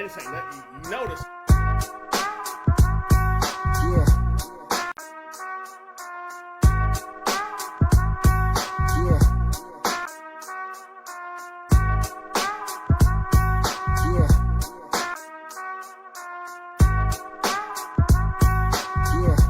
this ain't nothing. You notice. Yeah. Yeah. Yeah. Yeah. Yeah. Yeah.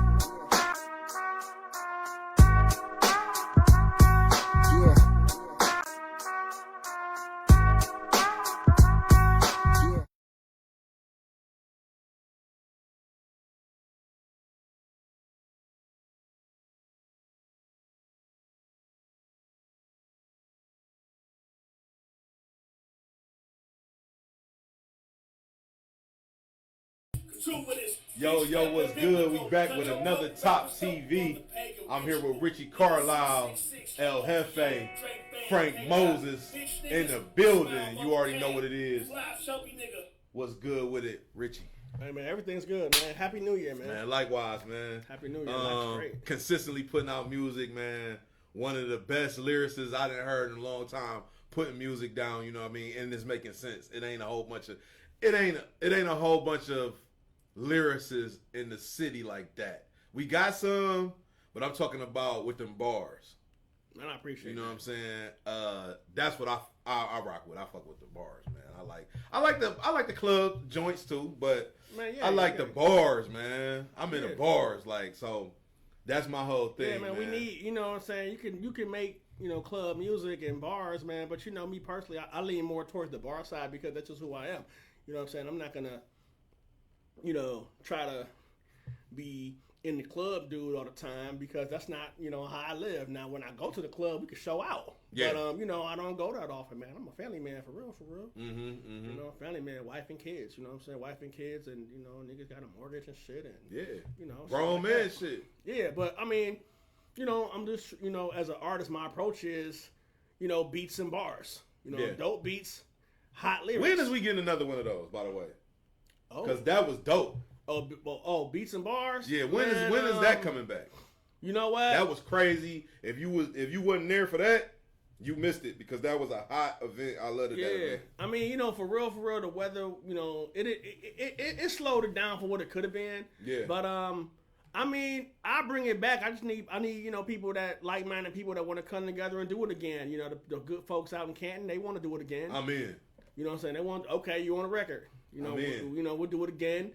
Yo, what's good? We back with another Top TV. I'm here with Ritchie Carlisle, El Jefe, Frank Moses in the building. You already know what it is. What's good with it, Ritchie? Hey man, everything's good, man. Happy New Year, man. Man, likewise, man. Happy New Year. Life's great. Consistently putting out music, man. One of the best lyricists I done heard in a long time. Putting music down, you know what I mean, and it's making sense. It ain't a whole bunch of lyricists in the city like that. We got some, but I'm talking about with them bars. Man, I appreciate it. You know what I'm saying? That's what I rock with. I fuck with the bars, man. I like the club joints too, but man, yeah, I like the bars, man. I'm in the bars, like, so that's my whole thing. Yeah, man. We need, you know what I'm saying? You can make, you know, club music and bars, man, but you know, me personally, I lean more towards the bar side because that's just who I am. You know what I'm saying? I'm not gonna, you know, try to be in the club dude all the time because that's not, you know, how I live. Now, when I go to the club, we can show out. Yeah. But, you know, I don't go that often, man. I'm a family man for real. Mm-hmm. You know, family man, wife and kids, you know what I'm saying? Wife and kids and, you know, niggas got a mortgage and shit. And, Yeah. you know. Grown like man that. shit. Yeah, but, I mean, you know, I'm just, you know, as an artist, my approach is, you know, beats and bars. You know, dope beats, hot lyrics. When is we getting another one of those, by the way? Oh. Because that was dope. Beats and bars. Yeah, when is that coming back? You know what? That was crazy. If you wasn't there for that, you missed it because that was a hot event. I loved it. Yeah, that event. I mean, you know, for real, the weather, you know, it slowed it down for what it could have been. Yeah. But I mean, I bring it back. I need you know, people that like-minded people that want to come together and do it again. You know, the good folks out in Canton, they want to do it again. I'm in. You know what I'm saying? They want, okay, you want a record? You know, we'll do it again.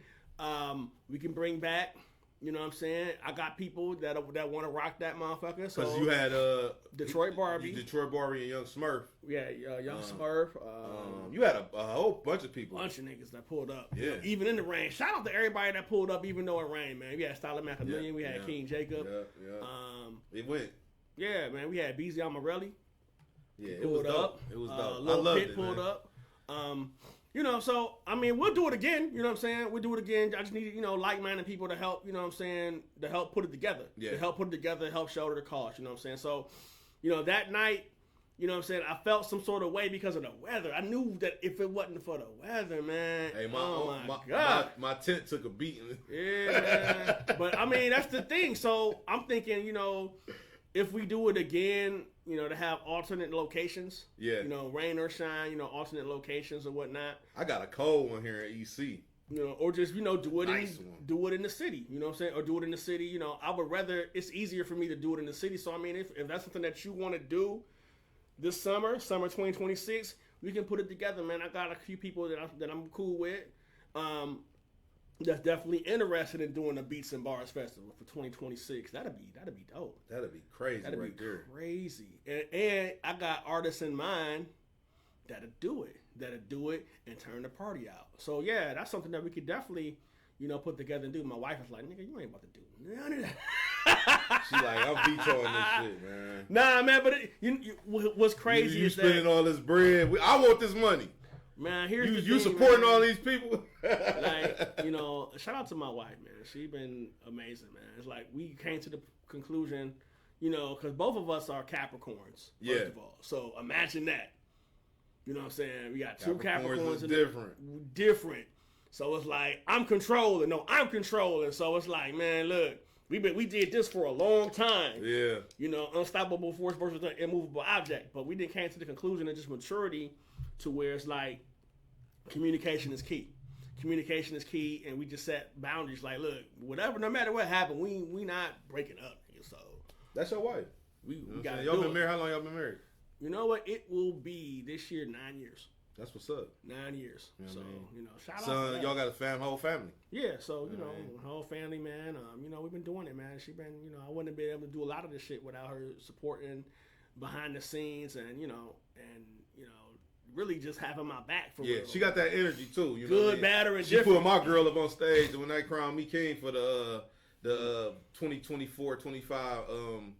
We can bring back, you know what I'm saying? I got people that want to rock that motherfucker. So because you had Detroit Barbie and Young Smurf. Yeah, Young Smurf. You had a whole bunch of people. Bunch of niggas that pulled up. Yeah. You know, even in the rain. Shout out to everybody that pulled up even though it rained, man. We had Styler Macamillion. We had King Jacob. Yeah. It went. Yeah, man. We had BZ Amarelli. Yeah, it was dope. It was dope. I loved it, pulled man. up. You know, so, I mean, we'll do it again. You know what I'm saying? We'll do it again. I just need, you know, like-minded people to help, you know what I'm saying, to help put it together. Yeah. To help put it together, help shoulder the cost, you know what I'm saying? So, you know, that night, you know what I'm saying, I felt some sort of way because of the weather. I knew that if it wasn't for the weather, man, Hey, my God. My tent took a beating. Yeah, man. But, I mean, that's the thing. So, I'm thinking, you know, if we do it again, you know, to have alternate locations. Yeah. You know, rain or shine, you know, alternate locations or whatnot. I got a cold one here at EC. You know, or just, you know, do it Nice in the city. You know what I'm saying? Or do it in the city. You know, I would rather, it's easier for me to do it in the city. So, I mean, if that's something that you want to do this summer 2026, we can put it together, man. I got a few people that I'm cool with. That's definitely interested in doing a Beats and Bars Festival for 2026. That'd be dope. That'd be crazy. That'd right be there. crazy. And I got artists in mind that'll do it and turn the party out. So yeah, that's something that we could definitely, you know, put together and do. My wife was like, nigga, you ain't about to do none of that. She like, I'm vetoing this shit, man. Nah, man, but what's crazy you is spending that, all this bread. I want this money. man, here's the You thing, supporting man. all these people? Like, you know, shout out to my wife, man. She been amazing, man. It's like we came to the conclusion, you know, because both of us are Capricorns, first of all. So imagine that. You know what I'm saying? We got two Capricorns. Is different. Different. So it's like, I'm controlling. No, I'm controlling. So it's like, man, look, we did this for a long time. Yeah. You know, unstoppable force versus an immovable object. But we didn't came to the conclusion of just maturity to where it's like, communication is key. communication is key, and we just set boundaries. Like, look, whatever, no matter what happened, we not breaking up. So That's your wife. we got Y'all been married. How long y'all been married? You know what? It will be this year 9 years. That's what's up. 9 years. You know So what I mean? shout out. Son, to that. y'all got a whole family. Yeah, so You know, whole family, man. We've been doing it, man. She been, I wouldn't have been able to do a lot of this shit without her supporting behind the scenes, and really just having my back for Yeah, real. she got that energy too. You know Good, what I mean? bad, or She indifferent. put my girl up on stage when they crowned me king for the 2024-25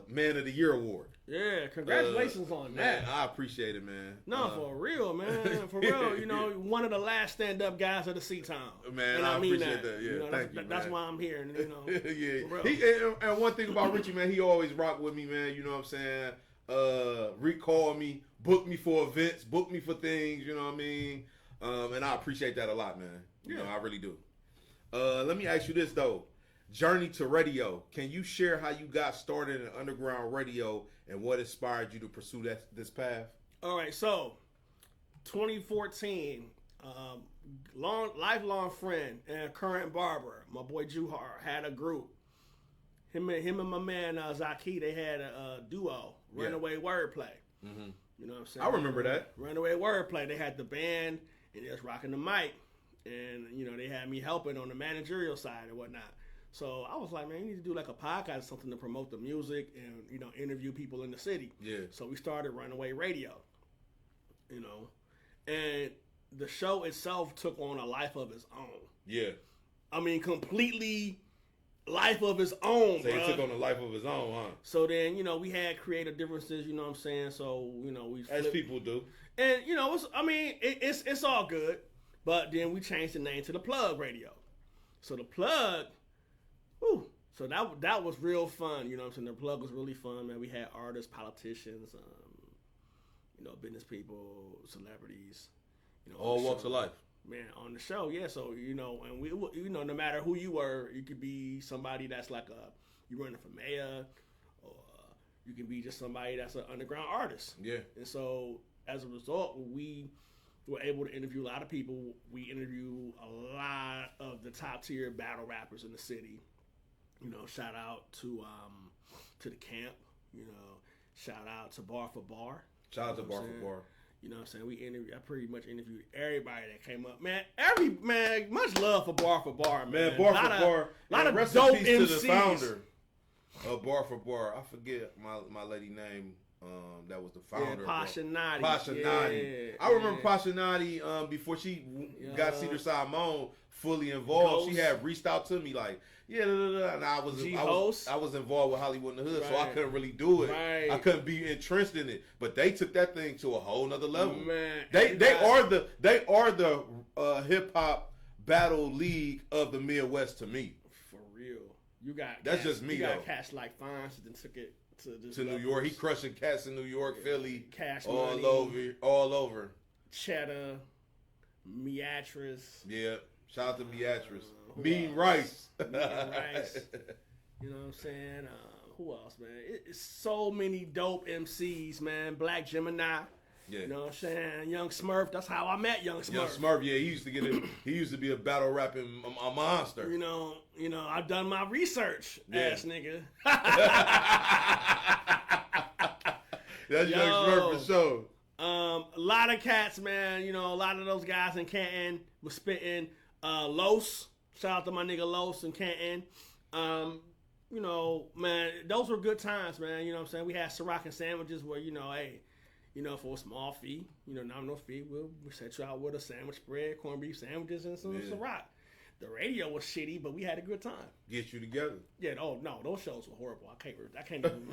Man of the Year award. Yeah, congratulations on Man, that. I appreciate it, man. No, for real, man. For real. One of the last stand-up guys of the C-Town. Man, and I mean appreciate that. Yeah, that's, thank you, That's man. why I'm here. And, Yeah. for real. And one thing about Ritchie, man, he always rock with me, man. You know what I'm saying? Recall me, book me for events, book me for things. You know what I mean? And I appreciate that a lot, man. You know, I really do. Let me ask you this though. Journey to radio. Can you share how you got started in underground radio and what inspired you to pursue this path? All right, so 2014, lifelong friend and current barber, my boy Juhar, had a group. Him and my man Zaki, they had a duo, Runaway Wordplay. Mm-hmm. You know what I'm saying? I remember that. Runaway Wordplay. They had the band and they was rocking the mic, and they had me helping on the managerial side and whatnot. So I was like, man, you need to do like a podcast or something to promote the music and interview people in the city. Yeah. So we started Runaway Radio. And the show itself took on a life of its own. Yeah. I mean, completely life of its own. So he bruh. took on a life of his own, huh? So then, we had creative differences, you know what I'm saying? So, we As flipped. people do. And, it's all good. But then we changed the name to The Plug Radio. So The Plug, so that was real fun, you know what I'm saying? The Plug was really fun, man. We had artists, politicians, business people, celebrities. All walks of life. Man, on the show, yeah. So, and we, no matter who you were, you could be somebody that's like you running for mayor, or you can be just somebody that's an underground artist. Yeah. And so, as a result, we were able to interview a lot of people. We interview a lot of the top tier battle rappers in the city. Shout out to the camp. Shout out to Bar for Bar. Shout out to Bar for Bar. You know what I'm saying? I pretty much interviewed everybody that came up. Man, much love for Bar, man. Man, Bar for Bar. Lot of rest dope in peace MCs. to the founder of Bar for Bar. I forget my lady name. That was the founder. Yeah, Pasha Nadi. Pasha Nadi. I remember Pasha Nadi before she got Cedar Simone fully involved. She had reached out to me like, and I was involved with Hollywood in the Hood, so I couldn't really do it. Right. I couldn't be entrenched in it. But they took that thing to a whole nother level. Man, They are the hip hop battle league of the Midwest to me. For real. You got That's just me, You got though. cats like Fonz that took it To New York, he crushing cats in New York, Philly, Cash all Money. over. Cheddar, Beatrice. Yeah, shout out to Beatrice. Mean Rice. Mean Rice. You know what I'm saying? Who else, man? It's so many dope MCs, man. Black Gemini. Yeah. You know what I'm saying? Young Smurf. That's how I met Young Smurf. Young Smurf, yeah, he used to get it. He used to be a battle rapping a monster. You know, I've done my research, ass nigga. That's Young Smurf for sure. A lot of cats, man. A lot of those guys in Canton was spitting. Los, shout out to my nigga Los in Canton. Man, those were good times, man. You know what I'm saying? We had Ciroc and sandwiches where, for a small fee, nominal fee, we'll set you out with a sandwich spread, corned beef sandwiches, and some Ciroc. The radio was shitty, but we had a good time. Get you together. Yeah, no, those shows were horrible. I can't even.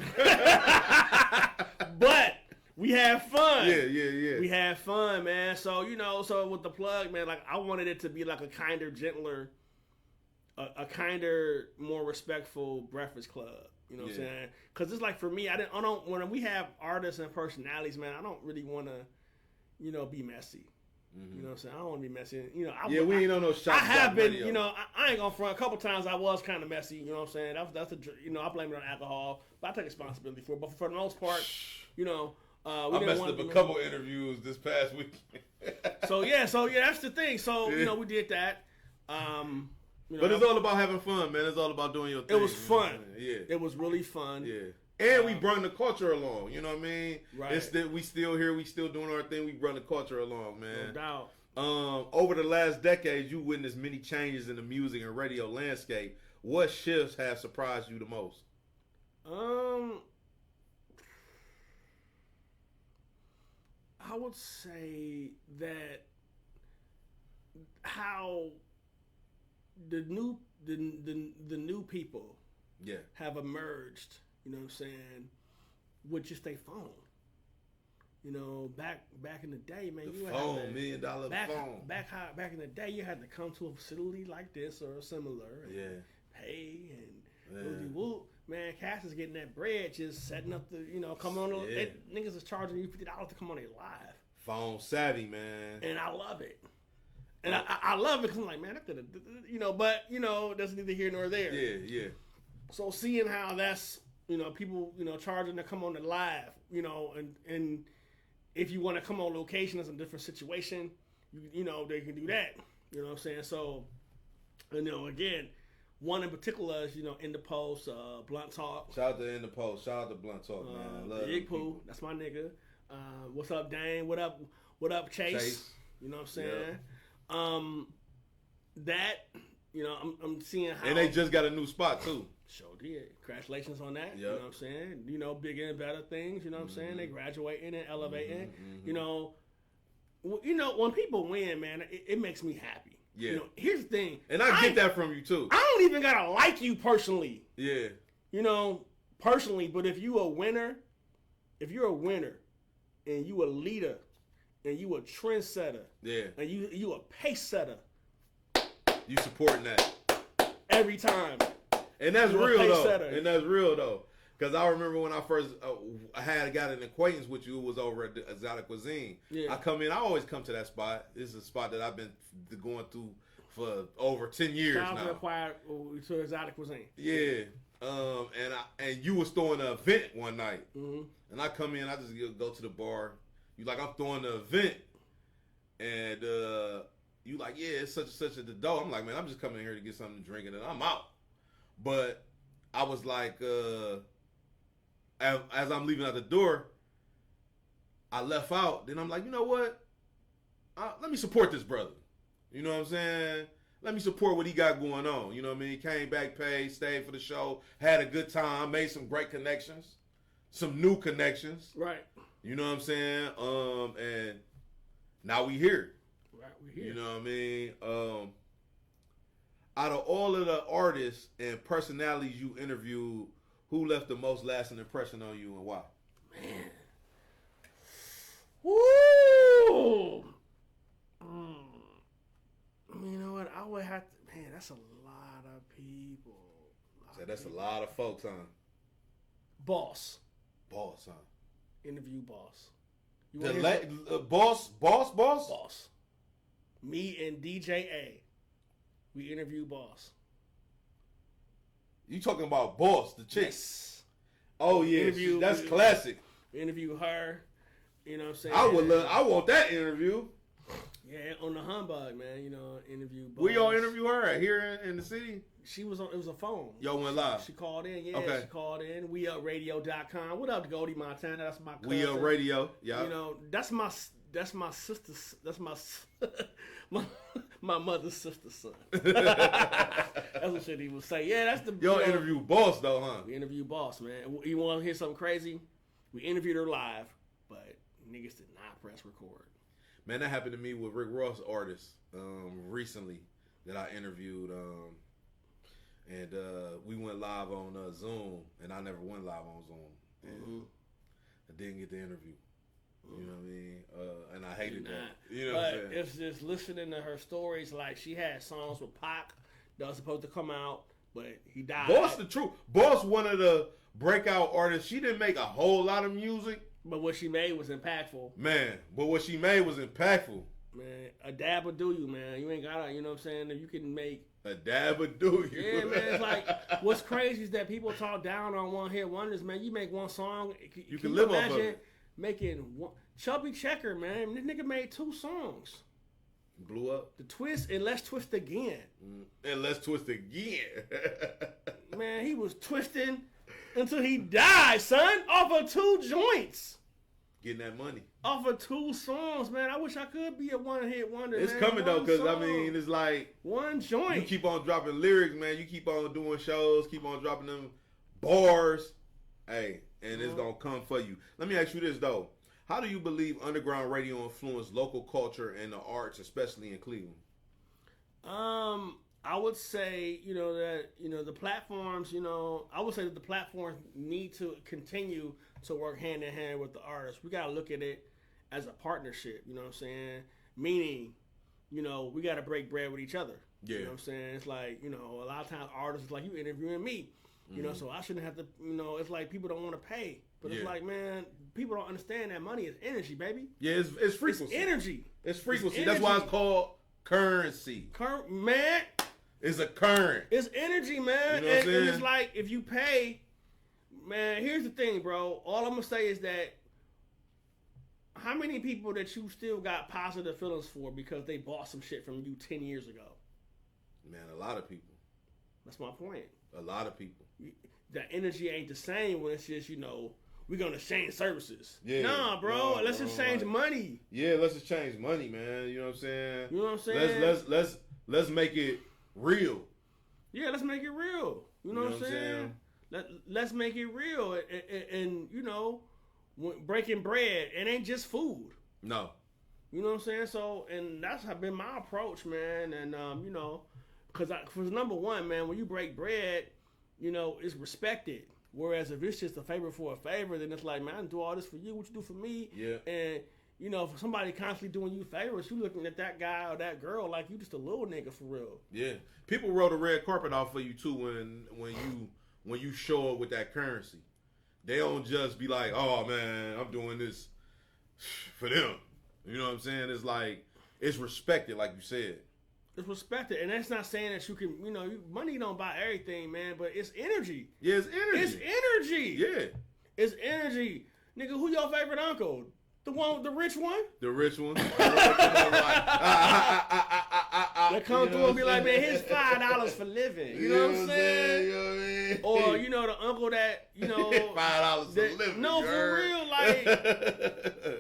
But we had fun. Yeah. We had fun, man. So, so with the Plug, man, like I wanted it to be like a kinder, gentler, a kinder, more respectful Breakfast Club. You know what I'm saying? Because it's like for me, I don't. When we have artists and personalities, man, I don't really want to, be messy. Mm-hmm. You know what I'm saying? I don't want to be messy. We ain't on no shop. I have been, radio. I ain't gonna front. A couple times I was kind of messy. You know what I'm saying? That's I blame it on alcohol, but I take responsibility for it. But for the most part, I messed up a couple interviews this past week. So yeah, that's the thing. So we did that. But it's all about having fun, man. It's all about doing your thing. It was fun. Yeah, it was really fun. Yeah, and we brought the culture along. You know what I mean? Right. It's that we still here. We still doing our thing. We brought the culture along, man. No doubt. Over the last decade, you witnessed many changes in the music and radio landscape. What shifts have surprised you the most? I would say that how the new people have emerged, you know what I'm saying, with just their phone. You know, back in the day, man, the you phone, had to, $1 million phone. Back in the day, you had to come to a facility like this or similar. And pay and whoop. Man, Cass is getting that bread, just setting up the, come on. Niggas is charging you $50 to come on their live. Phone savvy, man. And I love it. And I love it because I'm like, man, I could have, but, that's neither here nor there. Yeah. So seeing how that's, people, charging to come on the live, and if you want to come on location, it's a different situation, they can do that. You know what I'm saying? So, again, one in particular is, In the Post, Blunt Talk. Shout out to In the Post. Shout out to Blunt Talk, man. Love Big Pooh, that's my nigga. What's up, Dane? What up, Chase? You know what I'm saying? That, I'm seeing how. And they just got a new spot, too. Sure did. Congratulations on that. Yep. You know what I'm saying? Bigger and better things, you know what I'm saying? They graduating and elevating. When people win, man, it makes me happy. Yeah. Here's the thing. And I get that from you, too. I don't even got to like you personally. Yeah. Personally, but if you're a winner and you a leader and you a trendsetter, and you a pace setter, you supporting that every time. And that's real though. Because I remember when I first got an acquaintance with you, it was over at the Exotic Cuisine. Yeah. I always come to that spot. This is a spot that I've been going through for over 10 years now. Acquired to Exotic Cuisine. Yeah. And you was throwing an event one night. Mm-hmm. And I come in, I just go to the bar. You like, I'm throwing the event. And you like, yeah, it's such and such at the door. I'm like, man, I'm just coming in here to get something to drink and then I'm out. But I was like, as I'm leaving out the door, I left out. Then I'm like, you know what? Let me support this brother. You know what I'm saying? Let me support what he got going on. You know what I mean? He came back, paid, stayed for the show, had a good time, made some great connections, some new connections. Right. You know what I'm saying? And now we here. Right, we here. You know what I mean? Out of all of the artists and personalities you interviewed, who left the most lasting impression on you and why? Man. Woo! You know what? I would have to. Man, that's a lot of people. That's a lot of folks, huh? Boss, huh? Interview Boss. Boss? Boss. Me and DJ A. We interview Boss. You talking about Boss, the chick? Yes. Oh yeah, that's classic. Interview her. You know what I'm saying? I want that interview. Yeah, on the humbug, man. Interview Boss. Where y'all interview her at? Here in the city? She was on. It was a phone. Y'all went live. She called in. Yeah, okay. She called in. WeUpRadio.com. What up, Goldie Montana? That's my cousin. We Up Radio. Yeah. That's my sister's. That's my mother's sister's son. That's what shit he would say. Yeah, that's the. Y'all interview Boss though, huh? We interview Boss, man. You want to hear something crazy? We interviewed her live, but niggas did not press record. Man, that happened to me with Rick Ross artists recently that I interviewed. And we went live on Zoom, and I never went live on Zoom. And I didn't get the interview. You know what I mean? And I hated that. You know what I'm saying? It's just listening to her stories. Like, she had songs with Pac that was supposed to come out, but he died. Boss the truth. Boss, one of the breakout artists. She didn't make a whole lot of music. But what she made was impactful. Man, but what she made was impactful. Man, a dab will do you, man. You ain't gotta, you know what I'm saying? If you can make... A dab will do you. Yeah, man. It's like, what's crazy is that people talk down on one hit wonders, man. You make one song. You can live off of it. making one. Chubby Checker, man. This nigga made 2 songs. Blew up. The Twist and Let's Twist Again. And Let's Twist Again. Man, he was twisting until he died, son. Off of 2 joints. Getting that money. Off of 2 songs, man. I wish I could be a one-hit wonder. It's man. coming though, because I song. mean, it's like One joint. you keep on dropping lyrics, man. You keep on doing shows, keep on dropping them bars. Hey, and it's gonna come for you. Let me ask you this though. How do you believe underground radio influenced local culture and the arts, especially in Cleveland? I would say, that, the platforms, I would say that the platforms need to continue to work hand in hand with the artists. We got to look at it as a partnership, you know what I'm saying? Meaning, we got to break bread with each other. Yeah. You know what I'm saying? It's like, a lot of times artists, like you interviewing me, so I shouldn't have to, it's like people don't want to pay. But it's like, man, people don't understand that money is energy, baby. Yeah, it's frequency. It's energy. It's frequency. It's That's why energy. it's called currency. Man, It's a current. it's energy, man. You know what I'm and it's saying? like, if you pay, man, here's the thing, bro. All I'm going to say is that how many people that you still got positive feelings for because they bought some shit from you 10 years ago? Man, a lot of people. That's my point. A lot of people. That energy ain't the same when it's just, we're going to exchange services. Yeah. Nah, bro. Nah, let's bro, exchange like- money. Yeah, let's just change money, man. You know what I'm saying? You know what I'm saying? Let's make it real. Yeah, let's make it real. You know what I'm saying? Let's make it real. And when breaking bread, it ain't just food. No. You know what I'm saying? So, and that's been my approach, man. And, because number one, man, when you break bread, it's respected. Whereas if it's just a favor for a favor, then it's like, man, I do all this for you. What you do for me? Yeah. And, if somebody constantly doing you favors, you looking at that guy or that girl like you just a little nigga for real. Yeah. People roll the red carpet off for you too when you show up with that currency. They don't just be like, oh man, I'm doing this for them. You know what I'm saying? It's like, it's respected, like you said. It's respected, and that's not saying that you can, money don't buy everything, man, but it's energy. Yeah, it's energy. It's energy. Yeah. It's energy. Nigga, who your favorite uncle? The rich one? The rich one. That come through and be like, man, here's $5 for living. You know what I'm saying? You know what I mean? Or, the uncle that, $5 for living. No, you for heard? real, like,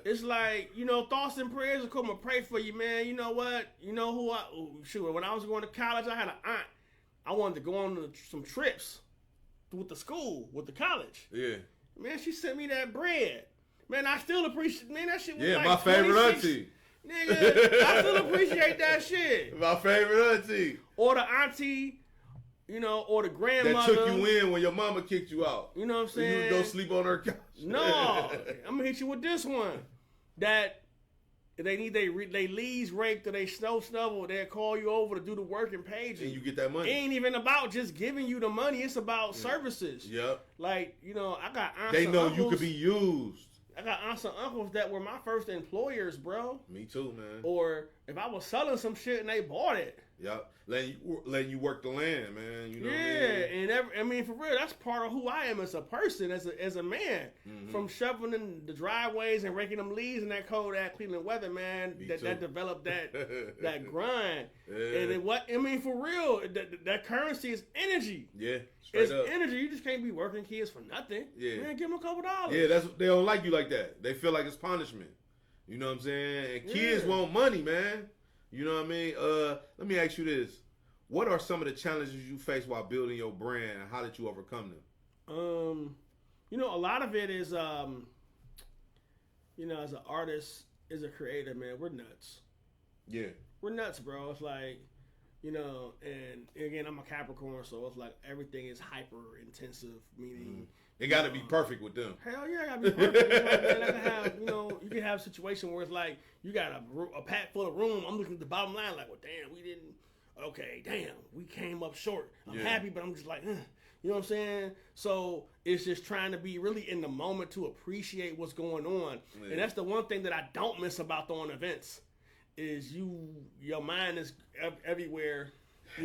it's like, thoughts and prayers will come and pray for you, man. You know what? When I was going to college, I had an aunt. I wanted to go on some trips with the school, with the college. Yeah. Man, she sent me that bread. Man, I still appreciate, man, that shit was Yeah, like my favorite 26 auntie. Nigga, I still appreciate that shit. My favorite auntie. Or the auntie, or the That grandmother. took you in when your mama kicked you out. You know what I'm So you saying? would go sleep on her couch. No, I'm gonna hit you with this one. That they need they leaves raked or they snow shovel. They'll call you over to do the work and pay you. And you get that money. It ain't even about just giving you the money. It's about services. Yep. Like, I got aunts They and know uncles. you could be used. I got aunts and uncles that were my first employers, bro. Me too, man. Or if I was selling some shit and they bought it. Yep. Letting you work the land, man. You know what I mean? And for real, that's part of who I am as a person, as a man. Mm-hmm. From shoveling the driveways and raking them leaves in that cold, that Cleveland weather, man. Me That too. developed that grind. Yeah. And for real, that currency is energy. Yeah. Straight It's up. energy. You just can't be working kids for nothing. Yeah. Man, give them a $2. Yeah, they don't like you like that. They feel like it's punishment. You know what I'm saying? And kids Yeah. want money, man. You know what I mean? Let me ask you this. What are some of the challenges you face while building your brand, and how did you overcome them? A lot of it is, as an artist, as a creator, man, we're nuts. Yeah. We're nuts, bro. It's like, and again, I'm a Capricorn, so it's like everything is hyper intensive, meaning It got to be perfect with them. hell yeah, I gotta be perfect. It's like, man, I can have, you can have a situation where it's like you got a pack full of room. I'm looking at the bottom line, like, well, damn, we didn't. Okay, damn, we came up short. I'm happy, but I'm just like, you know what I'm saying? So it's just trying to be really in the moment to appreciate what's going on, and that's the one thing that I don't miss about throwing events. Is your mind is everywhere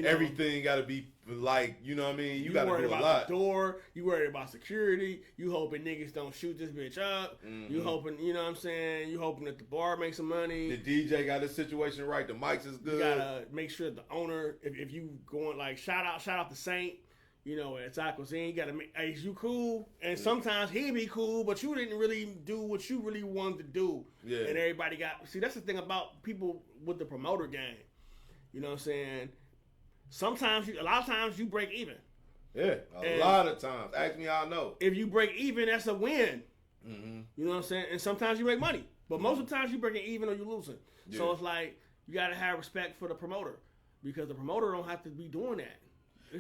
everything got to be like, you know what I mean? You got to worried do a about lot. the door. You worried about security. You hoping niggas don't shoot this bitch up. You hoping, you know what I'm saying? You hoping that the bar makes some money. The DJ got the situation right. The mics is good. You gotta make sure the owner, if you going like shout out to Saint, you know, at Taco Zen, you gotta make, hey, is you cool? And sometimes he be cool, but you didn't really do what you really wanted to do. Yeah. And everybody got, see, that's the thing about people with the promoter game. You know what I'm saying? A lot of times you break even. Yeah, a lot of times. Ask me how I know. If you break even, that's a win. You know what I'm saying? And sometimes you make money. But most of the times you breaking even or you losing. Yeah. So it's like, you got to have respect for the promoter. Because the promoter don't have to be doing that.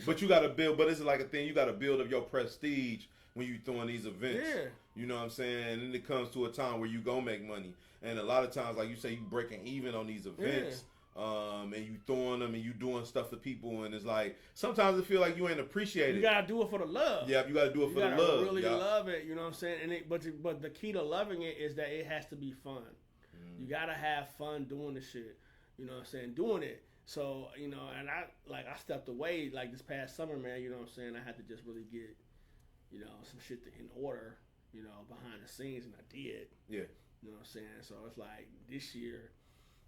But you got to build, but it's like a thing, you got to build up your prestige when you throwing these events. Yeah. You know what I'm saying? And then it comes to a time where you go make money. And a lot of times, like you say, you breaking even on these events. And you throwing them and you doing stuff to people, and it's like sometimes it feel like you ain't appreciated. You gotta do it for the love. Yeah, you gotta do it for the love. You gotta really love it. You know what I'm saying? And but the key to loving it is that it has to be fun. You gotta have fun doing the shit. You know what I'm saying? Doing it. So you know, and I stepped away like this past summer, man. You know what I'm saying? I had to just really get, you know, some shit in order. You know, behind the scenes, and I did. Yeah. You know what I'm saying? So it's like this year,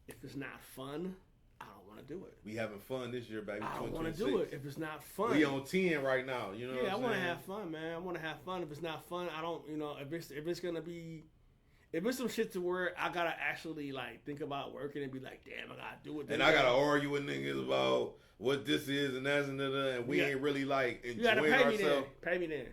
if it's not fun, I don't want to do it. We having fun this year, baby. I don't want to do it if it's not fun. We on 10 right now. You know what I'm saying? I want to have fun, man. I want to have fun. If it's not fun, I don't, you know, if it's gonna be, if it's some shit to where I gotta actually like think about working and be like, damn, I gotta do it. And I gotta argue with niggas about what this is and that's and we ain't really like enjoying ourselves. Pay me then.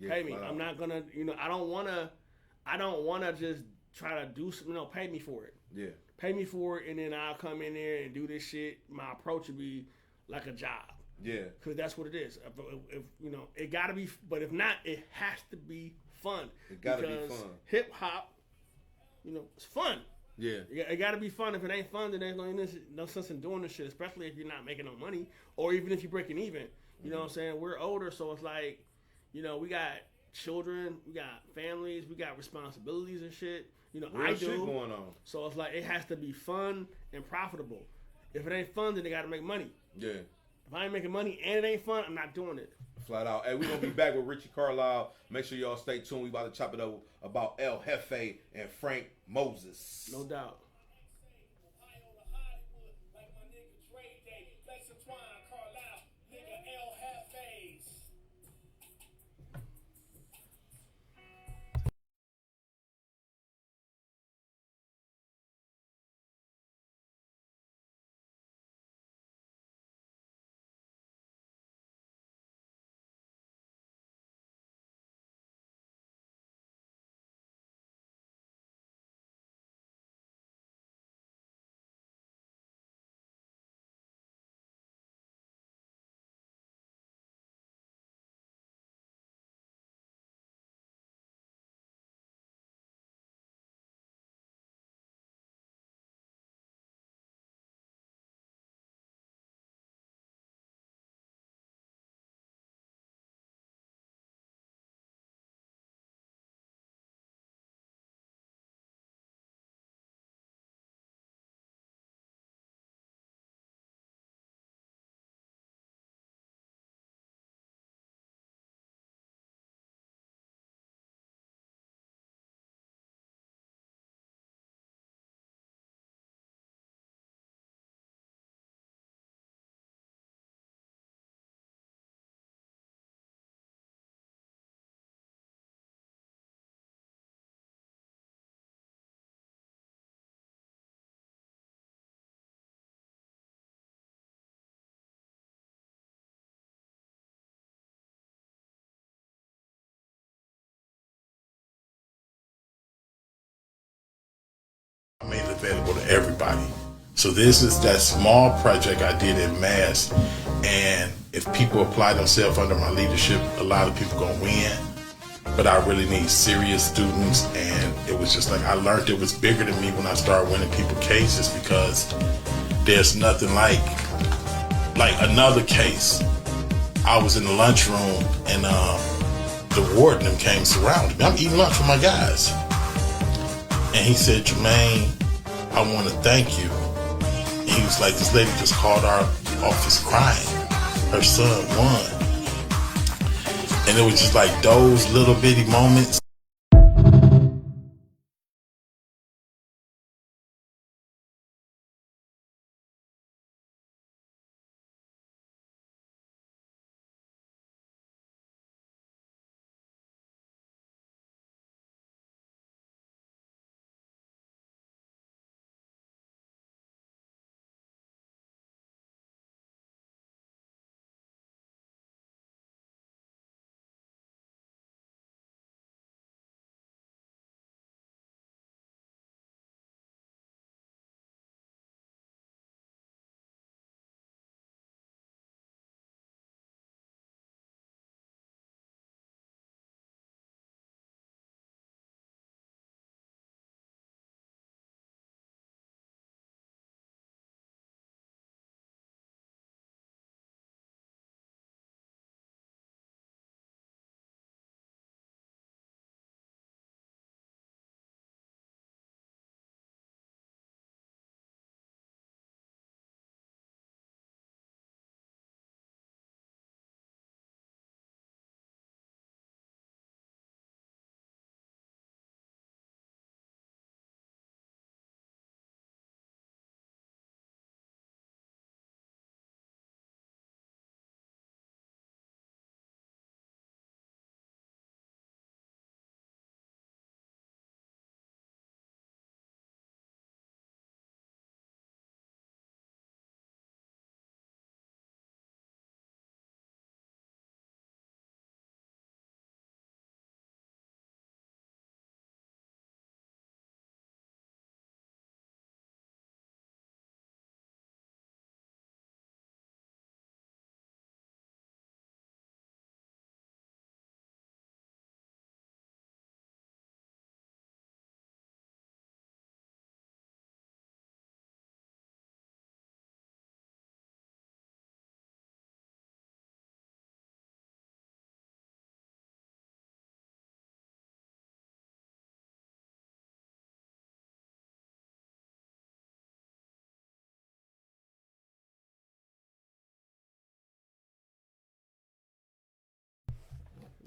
Yeah, pay me. I'm not gonna, you know, I don't wanna just try to do some, you know, pay me for it. Yeah. Pay me for it, and then I'll come in there and do this shit. My approach would be like a job. Yeah. Because that's what it is. If you know, it gotta be, but if not, it has to be fun. It gotta be fun. Hip hop, you know, it's fun. Yeah. It gotta be fun. If it ain't fun, then there's no sense in doing this shit, especially if you're not making no money, or even if you're breaking even. You know what I'm saying? We're older, so it's like, you know, we got children, we got families, we got responsibilities and shit. You know, Real shit going on. So it's like it has to be fun and profitable. If it ain't fun, then they gotta make money. Yeah. If I ain't making money and it ain't fun, I'm not doing it. Flat out. Hey, we're gonna be back with Ritchie Carlisle. Make sure y'all stay tuned. We about to chop it up about El Jefe and Frank Moses. No doubt. Made it available to everybody. So this is that small project I did in mass, and if people apply themselves under my leadership, a lot of people gonna win. But I really need serious students, and it was just like I learned it was bigger than me when I started winning people cases, because there's nothing like another case. I was in the lunchroom and the warden came surrounded me. I'm eating lunch with my guys. And he said, Jermaine, I want to thank you. And he was like, this lady just called our office crying. Her son won. And it was just like those little bitty moments.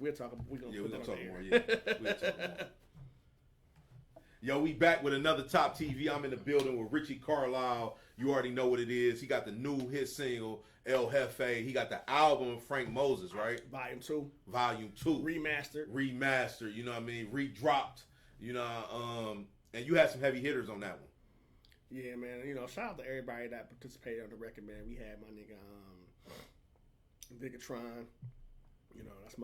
We're talking. We're gonna We're put gonna that talk on more. there. Yeah, we'll talk more. Yo, we back with another Top TV. I'm in the building with Ritchie Carlisle. You already know what it is. He got the new hit single, El Jefe. He got the album, Frank Moses, right? Volume 2. Volume 2. Remastered. You know what I mean? Redropped. You know, and you had some heavy hitters on that one. Yeah, man. You know, shout out to everybody that participated on the record, man. We had my nigga, Vigatron. You know, that's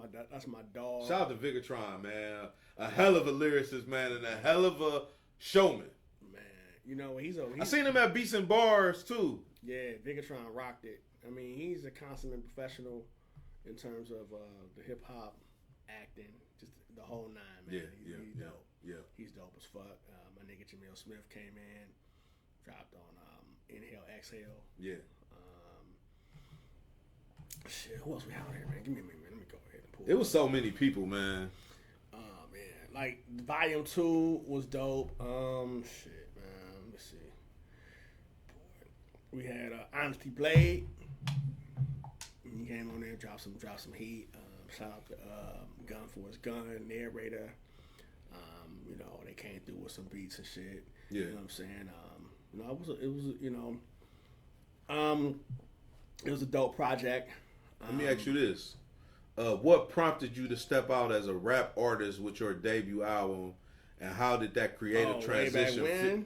my dog. Shout out to Vigatron, man. A hell of a lyricist, man, and a hell of a showman. Man, you know, he's I seen him at Beats and Bars, too. Yeah, Vigatron rocked it. I mean, he's a consummate professional in terms of the hip-hop, acting, just the whole nine, man. Yeah, he's dope. Yeah. He's dope as fuck. My nigga Jamil Smith came in, dropped on Inhale, Exhale. Yeah. Shit, who else we out here, man? Give me a minute, man. Let me go ahead and pull It was so many people, man. Oh, man. Like, Volume 2 was dope. Shit, man. Let's see. We had Honesty Blade. He came on there, dropped some heat. Shout out to Gun for His Gun, Narrator. You know, they came through with some beats and shit. Yeah. You know what I'm saying? You know, it was a dope project. Let me ask you this. What prompted you to step out as a rap artist with your debut album, and how did that creative transition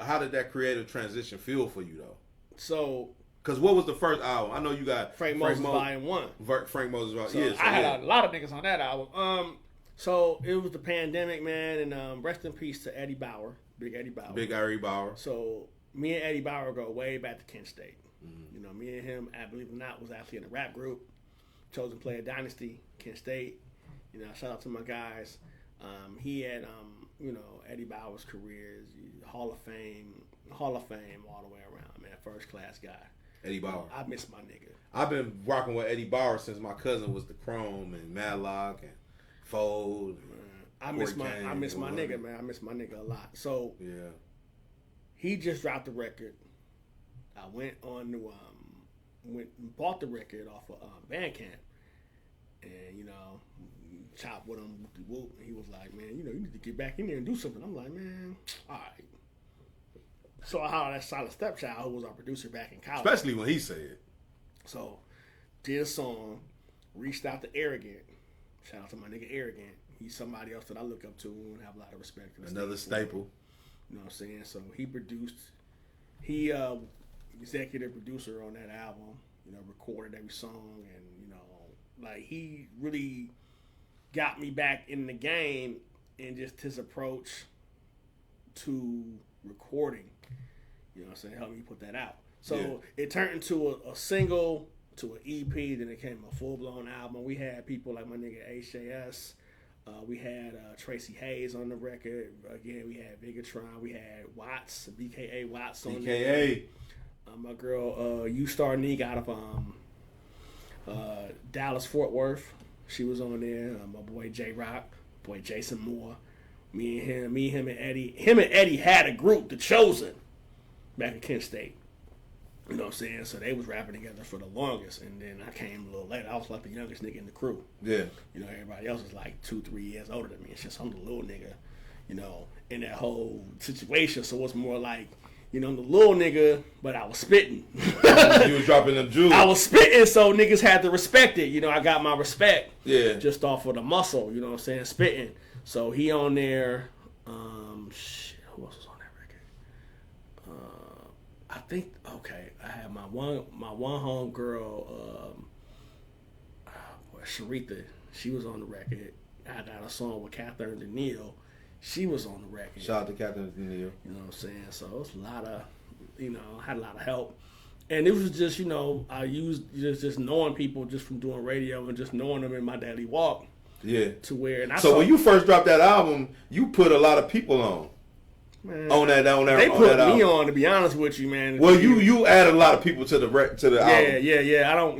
how did that creative transition feel for you, though? So, because what was the first album? I know you got Frank Moses Volume 1. Frank Moses, so I had a lot of niggas on that album. So it was the pandemic, man, and rest in peace to Eddie Bauer, Big Eddie Bauer. So me and Eddie Bauer go way back to Kent State. Mm-hmm. You know, me and him, I believe it or not, was actually in a rap group, Chosen Player Dynasty, Kent State. You know, shout out to my guys. He had, you know, Eddie Bauer's career is Hall of Fame all the way around, man. First class guy. Eddie Bauer. I miss my nigga. I've been rocking with Eddie Bauer since my cousin was the Chrome and Madlock and Fold. I miss my nigga, man. I miss my nigga a lot. So yeah, he just dropped the record. I went on to went and bought the record off of Bandcamp, and chopped with him, whoop, and he was like, man, you need to get back in there and do something. I'm like, man, all right. So I hired that Solid Stepchild, who was our producer back in college. Especially when he said it. So, did a song, reached out to Arrogant. Shout out to my nigga Arrogant. He's somebody else that I look up to and have a lot of respect for. Another staple. You know what I'm saying? So he executive producer on that album, recorded every song, and, like, he really got me back in the game, and just his approach to recording, helped me put that out. So it turned into a single, to an EP, then it became a full-blown album. We had people like my nigga HJS, we had Tracy Hayes on the record. Again, we had Bigatron, we had Watts, BKA Watts on there. My girl U-Star Neek out of Dallas Fort Worth, she was on there. My boy J Rock, boy Jason Moore, me and him and Eddie. Him and Eddie had a group, The Chosen, back in Kent State. You know what I'm saying? So they was rapping together for the longest, and then I came a little later. I was like the youngest nigga in the crew. Yeah. Everybody else is like 2-3 years older than me. It's just I'm the little nigga, in that whole situation. So it's more like, I'm the little nigga, but I was spitting. You was dropping them jewels. I was spitting, so niggas had to respect it. I got my respect. Yeah. Just off of the muscle, you know what I'm saying? Spitting. So he on there. Who else was on that record? I think, I had my one home girl, Sharitha. She was on the record. I got a song with Catherine Danielle. She was on the record. Shout out to Catherine Danielle. You know what I'm saying? So it was a lot of, had a lot of help. And it was just, I used just knowing people just from doing radio and just knowing them in my daily walk. Yeah. To where, and so when you first dropped that album, you put a lot of people on. Man, on that they put that me album. on, to be honest with you, man. Well, you added a lot of people to the album. Yeah. I don't,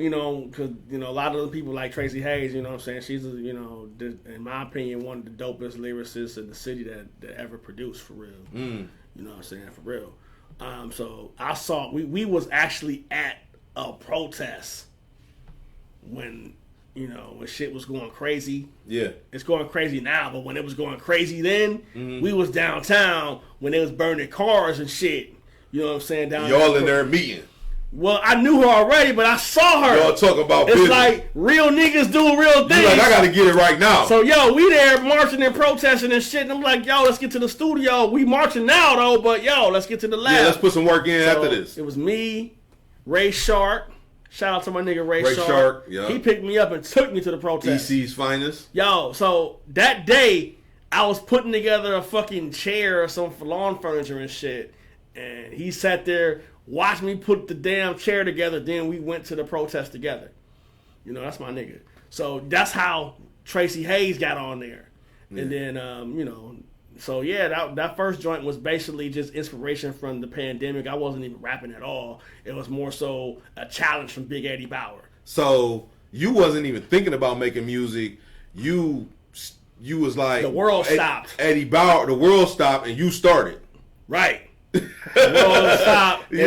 because a lot of the people like Tracy Hayes, you know what I'm saying. She's, in my opinion, one of the dopest lyricists in the city that ever produced, for real. You know what I'm saying, for real. So I saw we was actually at a protest when when shit was going crazy. Yeah. It's going crazy now, but when it was going crazy then, we was downtown when they was burning cars and shit. You know what I'm saying? Down Y'all in there meeting. Well, I knew her already, but I saw her. Y'all talk about It's business. like real niggas do real things. You like, I gotta get it right now. So, we there marching and protesting and shit. And I'm like, let's get to the studio. We marching now, though, but, let's get to the lab. Yeah, let's put some work in after this. It was me, Ray Shark. Shout out to my nigga Ray Shark. Shark, yeah. He picked me up and took me to the protest. DC's finest. So that day, I was putting together a fucking chair or some lawn furniture and shit. And he sat there, watched me put the damn chair together. Then we went to the protest together. That's my nigga. So that's how Tracy Hayes got on there. Yeah. And then, so that first joint was basically just inspiration from the pandemic. I wasn't even rapping at all. It was more so a challenge from Big Eddie Bauer. So you wasn't even thinking about making music. You was like, the world stopped. Eddie Bauer, the world stopped, and you started. Right. The world stopped, and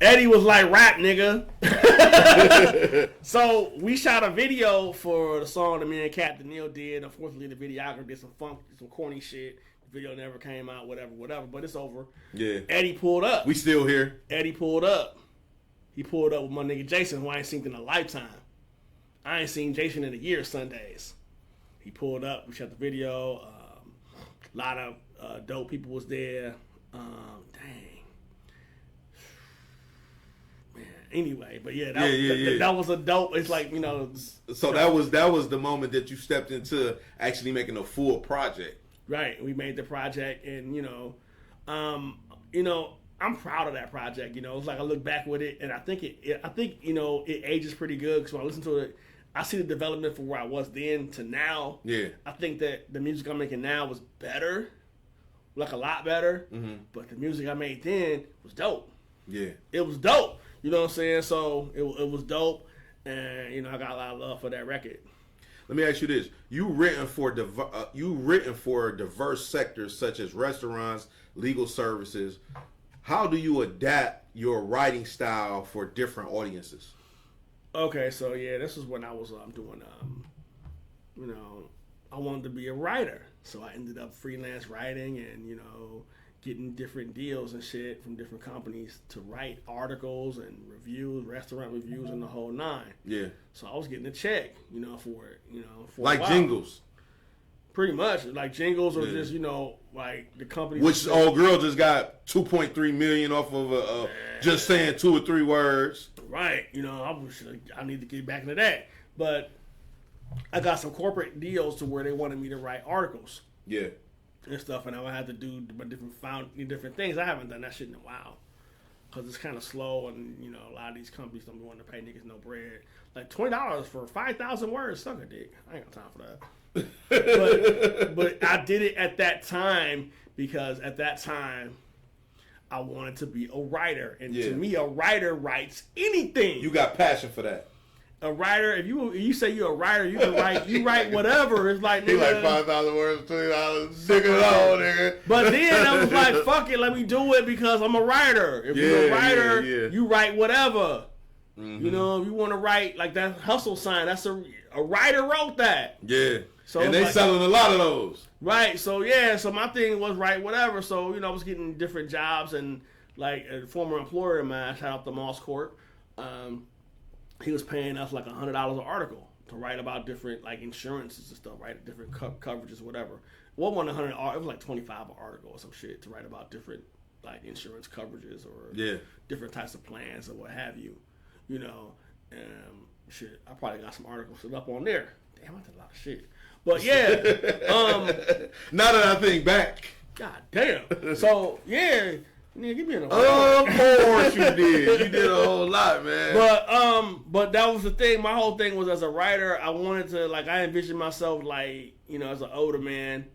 Eddie was like, rap, nigga. So we shot a video for the song that me and Cat Danielle did. Unfortunately, the videographer did some corny shit. The video never came out, whatever. But it's over. Yeah. Eddie pulled up. We still here. Eddie pulled up. He pulled up with my nigga Jason, who I ain't seen in a lifetime. I ain't seen Jason in a year Sundays. He pulled up. We shot the video. A lot of dope people was there. Dang. Anyway, but that was a dope. It's like So that was the moment that you stepped into actually making a full project. Right. We made the project, and I'm proud of that project. It's like I look back with it, and I think it ages pretty good because when I listen to it, I see the development from where I was then to now. Yeah. I think that the music I'm making now was better, like a lot better. Mm-hmm. But the music I made then was dope. Yeah. It was dope. You know what I'm saying? So it was dope, and I got a lot of love for that record. Let me ask you this: you written for diverse sectors such as restaurants, legal services. How do you adapt your writing style for different audiences? Okay, so yeah, this is when I was doing you know, I wanted to be a writer, so I ended up freelance writing and getting different deals and shit from different companies to write articles and reviews, restaurant reviews, and the whole nine. Yeah. So I was getting a check, for it, for Like a while. jingles. Pretty much like jingles or just like the company. Which old girl just got 2.3 million off of just saying 2 or 3 words. Right. I need to get back into that, but I got some corporate deals to where they wanted me to write articles. Yeah. And stuff, and I would have to do different things. I haven't done that shit in a while because it's kind of slow, and a lot of these companies don't want to pay niggas no bread. Like $20 for 5,000 words, suck a dick. I ain't got time for that. but I did it at that time because at that time I wanted to be a writer, and to me, a writer writes anything. You got passion for that. A writer, if you say you're a writer, you can write. You write whatever. It's like He nigga, like 5,000 words, $20. Nigga, no, nigga. But then I was like, fuck it, let me do it because I'm a writer. If you're a writer, you write whatever. If you want to write like that hustle sign, that's a writer wrote that. Yeah. So and they selling a lot of those. Right. So so my thing was write whatever. So I was getting different jobs, and like a former employer of mine, shout out to Moss Corp. He was paying us like $100 an article to write about different like insurances and stuff, right? Different coverages, whatever. What one 100? It was like 25 an article or some shit to write about different like insurance coverages or different types of plans or what have you. Shit. I probably got some articles set up on there. Damn, I did a lot of shit. But now that I think back, god damn. So nigga, give me an of course you did. You did a whole lot, man. But that was the thing. My whole thing was as a writer, I wanted to I envisioned myself like as an older man,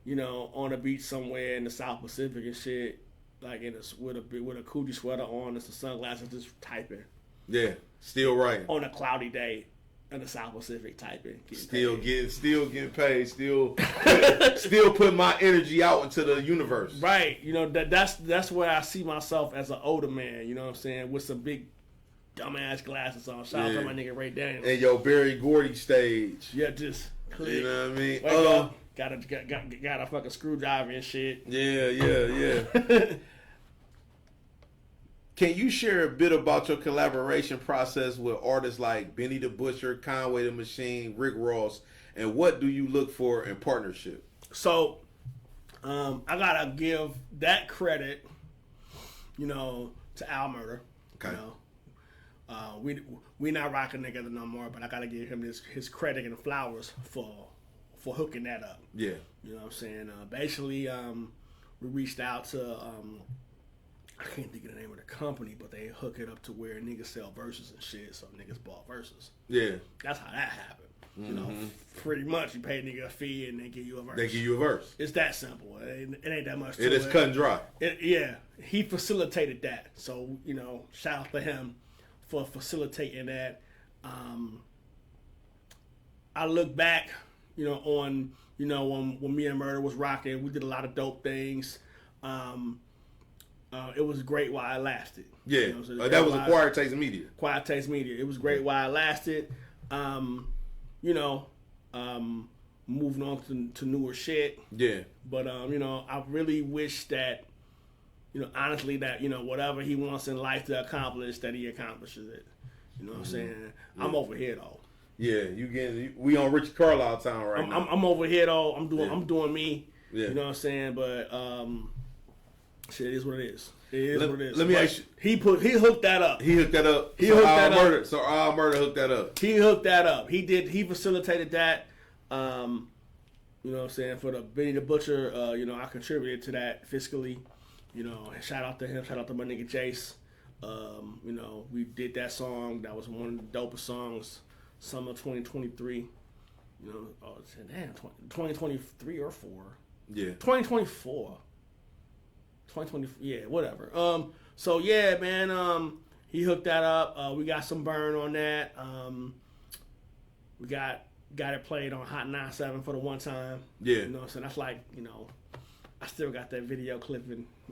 on a beach somewhere in the South Pacific and shit, like with a Coogee sweater on and some sunglasses, just typing. Yeah, still writing on a cloudy day in the South Pacific, typing. Still getting paid. Still putting my energy out into the universe. Right. That's where I see myself as an older man. You know what I'm saying? With some big dumbass glasses on. Shout out to my nigga Ray Daniels. And your Barry Gordy stage. Yeah, just click. You know what I mean? Wake up. Got a fucking screwdriver and shit. Yeah. Can you share a bit about your collaboration process with artists like Benny the Butcher, Conway the Machine, Rick Ross, and what do you look for in partnership? So, I gotta give that credit, to Al Murder. Okay. We not rocking together no more, but I gotta give him his credit and flowers for hooking that up. Yeah. You know what I'm saying? Basically, we reached out to I can't think of the name of the company, but they hook it up to where niggas sell verses and shit, so niggas bought verses. Yeah. That's how that happened. Pretty much you pay a nigga a fee and they give you a verse. It's that simple. It ain't that much to it. It is cut and dry. He facilitated that. So, shout out to him for facilitating that. I look back, on, when me and Murder was rocking, we did a lot of dope things. It was great while it lasted. Yeah, that was Acquired Taste Media. Acquired Taste Media. It was great while it lasted. Moving on to newer shit. Yeah. But I really wish that, honestly, that whatever he wants in life to accomplish, that he accomplishes it. You know what I'm saying? Yeah. I'm over here though. Yeah, we on Ritchie Carlisle town right now. I'm over here though. I'm doing me. Yeah. You know what I'm saying? But shit, it is what it is. It is what it is. Let me ask you. He hooked that up. So Al Murder hooked that up. He hooked that up. He facilitated that. You know what I'm saying? For the Benny the Butcher, I contributed to that fiscally. Shout out to him. Shout out to my nigga Jace. We did that song. That was one of the dopest songs, summer 2023. 2023 or 4. Yeah. 2024. 2020, yeah, whatever. So yeah, man, he hooked that up. We got some burn on that. We got it played on Hot 97 for the one time. Yeah. You know what I'm saying? That's like, I still got that video clip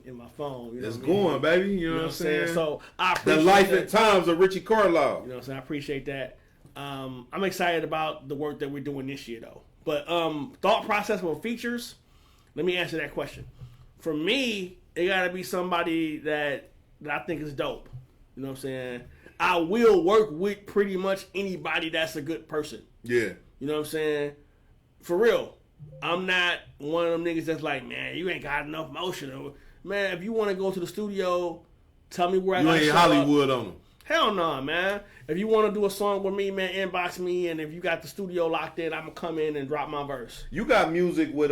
in my phone. You know It's what I mean? going, baby. You know what I'm saying? So I The appreciate life that. and times of Ritchie Carlisle. You know what I'm saying? I appreciate that. I'm excited about the work that we're doing this year, though. But thought process with features, let me answer that question. For me, it got to be somebody that I think is dope. You know what I'm saying? I will work with pretty much anybody that's a good person. Yeah. You know what I'm saying? For real. I'm not one of them niggas that's like, man, you ain't got enough motion. Or, man, if you want to go to the studio, tell me where I You got to ain't show Hollywood up. on them. Hell no, man. If you want to do a song with me, man, inbox me, and if you got the studio locked in, I'm gonna come in and drop my verse. You got music with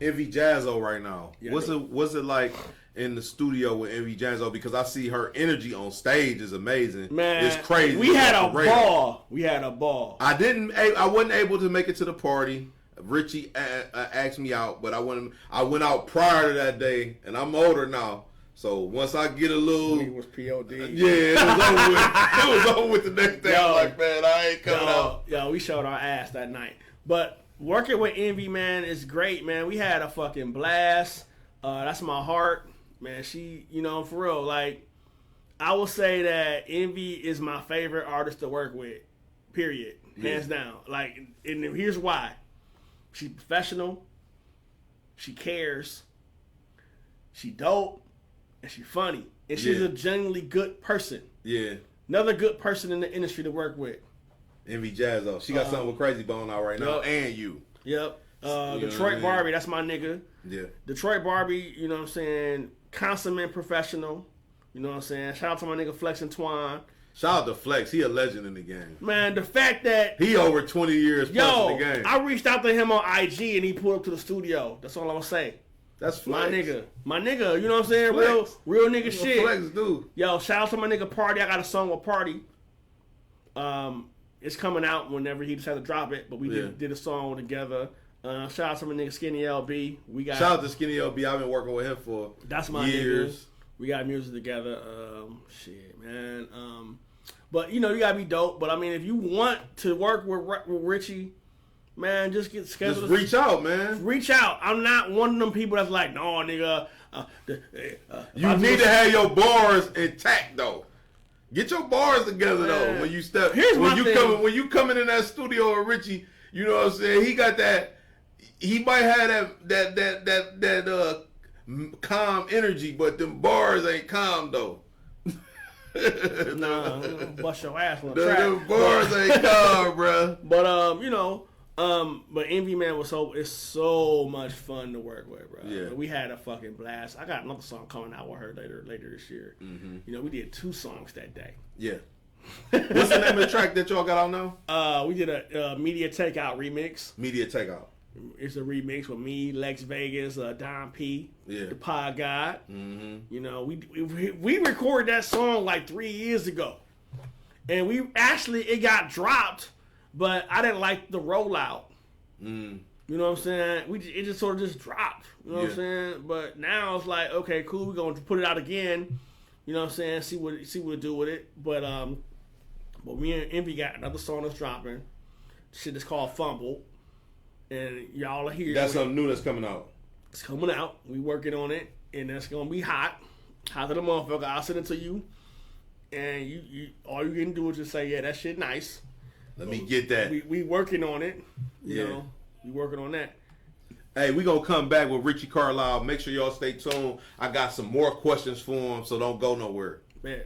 Envy Jazzo right now. Yeah, what's it like in the studio with Envy Jazzo? Because I see her energy on stage is amazing. Man, it's crazy. We had a off the rails. ball. We had a ball. I wasn't able to make it to the party. Ritchie asked me out, but I went out prior to that day, and I'm older now. So once I get a little, It was POD. yeah, it was over with. It was over with the next day. I'm like, man, I ain't coming out. Yo, we showed our ass that night. But working with Envy, man, is great, man. We had a fucking blast. That's my heart, man. She, you know, for real, like, I will say that Envy is my favorite artist to work with, period. Hands down. Like, and here's why. She's professional. She cares. She dope. And she's funny. And she's a genuinely good person. Yeah. Another good person in the industry to work with. Envy Jazzo. She got something with Crazy Bone out right now. And you. Yep. know Detroit what I mean? Barbie, that's my nigga. Yeah. Detroit Barbie, you know what I'm saying? Consummate professional. You know what I'm saying? Shout out to my nigga Flex and Twine. Shout out to Flex. He a legend in the game. Man, the fact that... He over 20 years plus in the game. I reached out to him on IG and he pulled up to the studio. That's all I'm going to say. That's Flex. My nigga, you know what I'm saying? Flex. Real nigga That's shit. what Flex do. Yo, shout out to my nigga Party. I got a song with Party. It's coming out whenever he decided to drop it, but we did a song together. Shout out to my nigga Skinny LB. Shout out to Skinny LB. I've been working with him for that's my years. Nigga. We got music together. Shit, man. But you know, you gotta be dope. But I mean, if you want to work with Ritchie, man, just get scheduled. Just reach out, man. Reach out. I'm not one of them people that's like, no, nigga. You need to have your bars intact, though. Get your bars together, though. When you step, Here's when my you thing. when you coming in that studio with Ritchie, you know what I'm saying. He got that. He might have that calm energy, but them bars ain't calm though. Nah, bust your ass on the track. Them bars ain't calm, bro. But you know, but Envy Man it's so much fun to work with, bro. Yeah. We had a fucking blast. I got another song coming out with her later this year. Mm-hmm. You know, we did 2 songs that day. Yeah. What's the name of the track that y'all got out now? We did a Media Takeout remix. Media Takeout. It's a remix with me, Lex Vegas, Don P, the Pod God. Mm-hmm. You know, we recorded that song like 3 years ago, and it got dropped, but I didn't like the rollout. Mm. You know what I'm saying? It just sort of just dropped. You know what I'm saying? But now it's like, okay, cool, we're gonna put it out again. You know what I'm saying? See what we do with it. But me and Envy got another song that's dropping. Shit is called Fumble. And y'all are here. That's something new that's coming out. It's coming out. We working on it, and that's gonna be hot to the motherfucker. I'll send it to you, and you all you can do is just say, yeah, that shit nice. Let me get that. We working on it. You know, we working on that. Hey, we gonna come back with Ritchie Carlisle. Make sure y'all stay tuned. I got some more questions for him, so don't go nowhere. Man.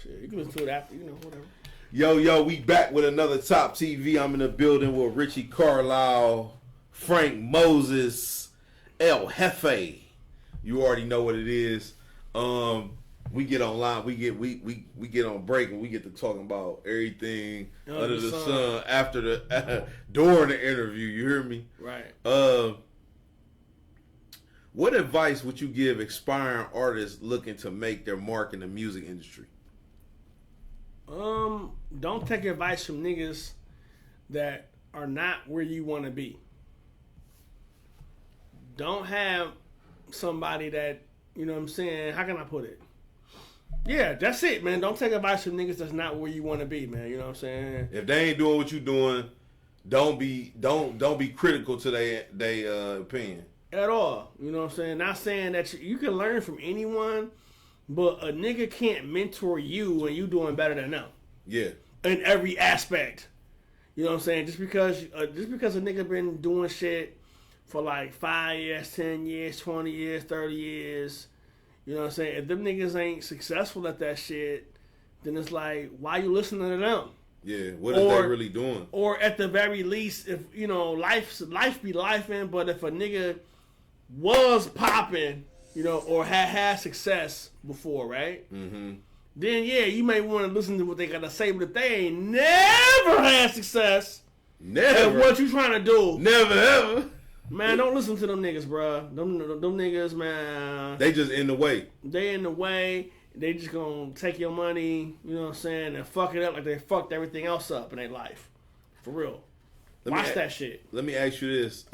Shit, you can listen to it after, whatever. Yo, we back with another Top TV. I'm in the building with Ritchie Carlisle, Frank Moses, El Jefe. You already know what it is. We get online, we get on break, and we get to talking about everything under the sun after the during the interview. You hear me? Right. What advice would you give aspiring artists looking to make their mark in the music industry? Don't take advice from niggas that are not where you want to be. Don't have somebody that, you know what I'm saying, how can I put it? Yeah, that's it, man. Don't take advice from niggas that's not where you want to be, man. You know what I'm saying? If they ain't doing what you doing, don't be critical to their opinion. At all. You know what I'm saying? Not saying that you can learn from anyone, but a nigga can't mentor you when you doing better than them. Yeah. In every aspect. You know what I'm saying? Just because a nigga been doing shit for like 5 years, 10 years, 20 years, 30 years, you know what I'm saying? If them niggas ain't successful at that shit, then it's like, why you listening to them? Yeah, what is they really doing? Or at the very least, if, life be lifing, but if a nigga was popping, or had success before, right? Mm-hmm. Then, yeah, you may want to listen to what they got to say, but if they ain't never had success, never, what you trying to do, never ever, man, don't listen to them niggas, bro. Them niggas, man, they just in the way. They in the way. They just gonna take your money, you know what I'm saying, and fuck it up like they fucked everything else up in their life. For real. Watch that shit. Let me ask you this.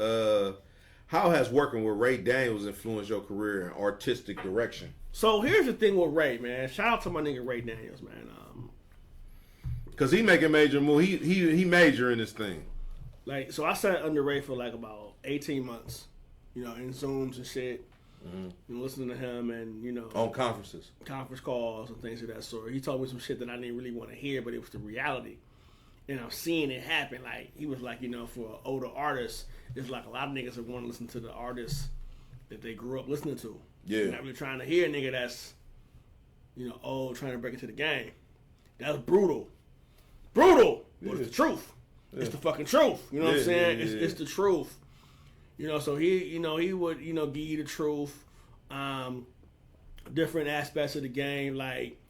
How has working with Ray Daniels influenced your career in artistic direction? So here's the thing with Ray, man. Shout out to my nigga Ray Daniels, man. Cause he making major move. He major in this thing. Like, so I sat under Ray for like about 18 months, in Zooms and shit. Mm-hmm. And listening to him and, on conference calls and things of that sort. He told me some shit that I didn't really want to hear, but it was the reality. And I'm seeing it happen. Like, he was like, for an older artist, it's like a lot of niggas that want to listen to the artists that they grew up listening to. Yeah. They're not really trying to hear a nigga that's, old, trying to break into the game. That's brutal. Brutal! But it's the truth. Yeah. It's the fucking truth. You know what I'm saying? It's the truth. So he would, give you the truth, different aspects of the game. Like,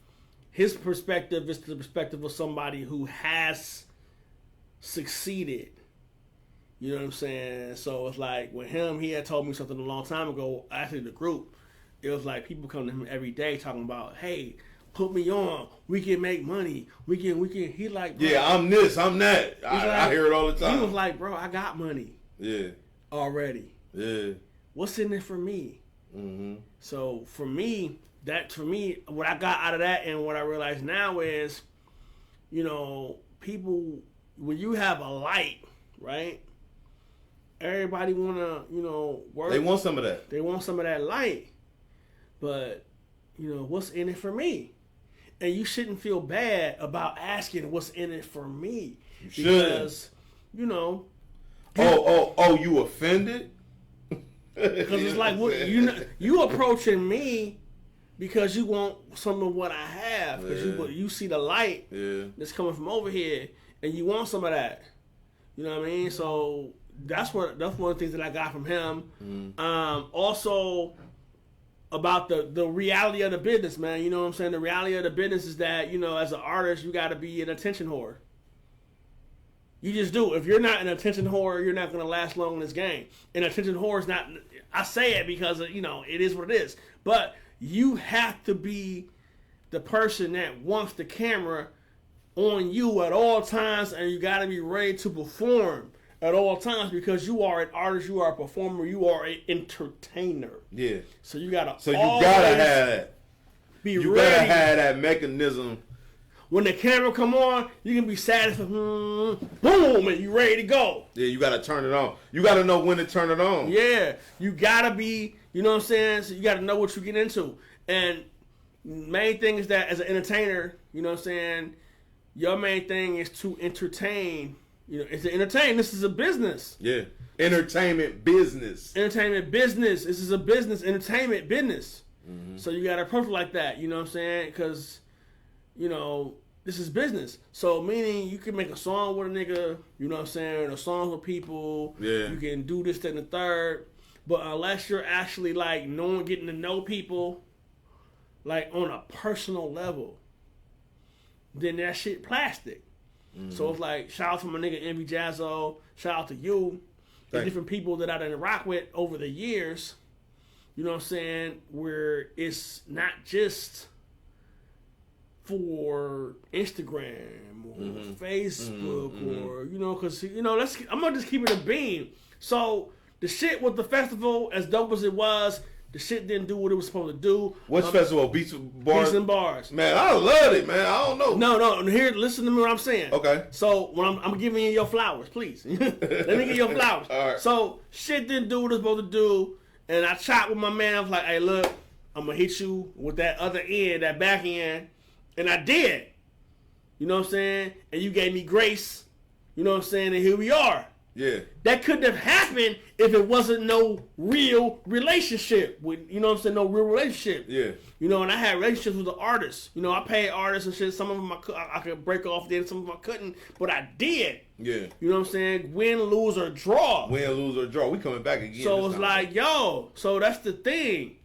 his perspective is the perspective of somebody who has succeeded. You know what I'm saying? So it's like, with him, he had told me something a long time ago, actually the group. It was like, people come to him every day talking about, hey, put me on. We can make money. We can. He like, bro, yeah, I'm this, I'm that. I hear it all the time. He was like, bro, I got money. Yeah. Already. Yeah. What's in it for me? Mm-hmm. So for me, what I got out of that and what I realize now is, people, when you have a light, right? Everybody wanna, work. They want some of that. They want some of that light. But, what's in it for me? And you shouldn't feel bad about asking what's in it for me. You should. Because, you offended? Because it's like, you approaching me because you want some of what I have. Because you see the light that's coming from over here, and you want some of that. You know what I mean? So that's one of the things that I got from him. Mm. Also, about the reality of the business, man. You know what I'm saying? The reality of the business is that, as an artist, you got to be an attention whore. You just do. If you're not an attention whore, you're not going to last long in this game. And attention whore is not, I say it because, it is what it is. But you have to be the person that wants the camera on you at all times, and you got to be ready to perform at all times because you are an artist, you are a performer, you are an entertainer. Yeah. So you got to have that. You ready. Gotta have that mechanism. When the camera come on, you can be satisfied. Boom, and you ready to go. Yeah, you got to turn it on. You got to know when to turn it on. Yeah, you got to be, you know what I'm saying? So you got to know what you get into. And main thing is that as an entertainer, you know what I'm saying, your main thing is to entertain. It's to entertain. This is a business. Yeah. Entertainment business. Entertainment business. This is a business. Entertainment business. Mm-hmm. So you got to approach it like that. You know what I'm saying? Because, this is business. So meaning you can make a song with a nigga, you know what I'm saying, or songs with people. Yeah. You can do this, that, and the third. But unless you're actually like getting to know people, like on a personal level, then that shit plastic. So it's like, shout out to my nigga Envy Jazzo, shout out to you, the different people that I done rock with over the years. You know what I'm saying? Where it's not just for Instagram or Facebook or, because, I'm going to just keep it a beam. So the shit with the festival, as dope as it was, the shit didn't do what it was supposed to do. Which festival? Beats Bars? Beats and Bars. Man, I loved it, man. I don't know. No. Here, listen to me what I'm saying. Okay. So when I'm giving you your flowers, please. Let me get your flowers. All right. So shit didn't do what it was supposed to do. And I chopped with my man. I was like, hey, look, I'm going to hit you with that other end, that back end. And I did. You know what I'm saying? And you gave me grace. You know what I'm saying? And here we are. Yeah. That couldn't have happened if it wasn't no real relationship. No real relationship. Yeah. And I had relationships with the artists. I paid artists and shit. Some of them I could break off then, some of them I couldn't. But I did. Yeah. You know what I'm saying? Win, lose, or draw. Win, lose, or draw. We coming back again. So it's like, so that's the thing.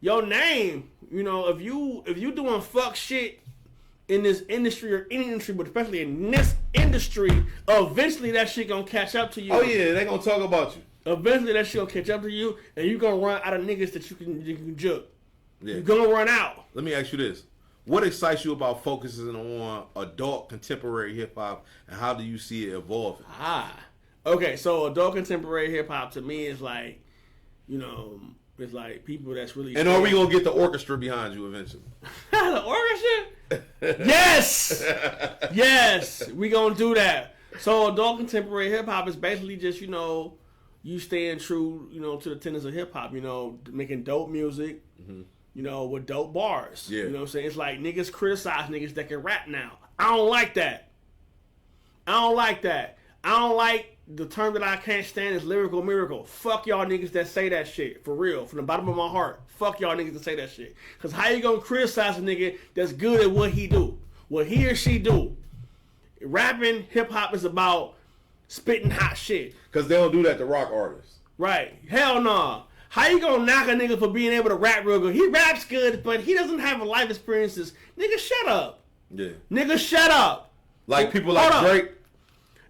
Your name, if you doing fuck shit in this industry or any industry, but especially in this industry, eventually that shit gonna catch up to you. Oh yeah, they gonna talk about you. Eventually that shit gonna catch up to you, and you gonna run out of niggas that you can juke. Yeah. You're gonna run out. Let me ask you this. What excites you about focusing on adult contemporary hip hop, and how do you see it evolving? Okay, so adult contemporary hip hop to me is like, it's like people that's really. And are we gonna get the orchestra behind you eventually? The orchestra? Yes! Yes! We gonna do that. So adult contemporary hip hop is basically just, you staying true, to the tenets of hip hop, making dope music, with dope bars. Yeah. You know what I'm saying? It's like niggas criticize niggas that can rap now. I don't like that. I don't like the term that I can't stand is lyrical miracle. Fuck y'all niggas that say that shit. For real. From the bottom of my heart. Fuck y'all niggas that say that shit. Because how you gonna criticize a nigga that's good at what he do? What he or she do? Rapping, hip-hop is about spitting hot shit. Because they don't do that to rock artists. Right. Hell nah. How you gonna knock a nigga for being able to rap real good? He raps good, but he doesn't have life experiences. Nigga, shut up. Yeah. Nigga, shut up. Like people like Drake.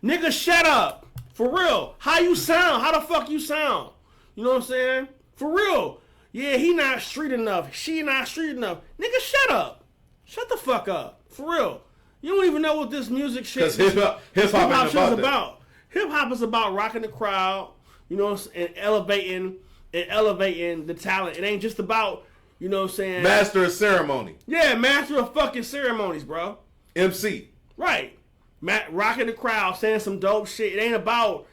Nigga, shut up. For real. How you sound? How the fuck you sound? You know what I'm saying? For real. Yeah, he not street enough. She not street enough. Nigga, shut up. Shut the fuck up. For real. You don't even know what this music shit Because hip hop is about. Hip hop is about rocking the crowd, and elevating the talent. It ain't just about, you know what I'm saying? Master of ceremony. Yeah, master of fucking ceremonies, bro. MC. Right. Rocking the crowd, saying some dope shit. It ain't about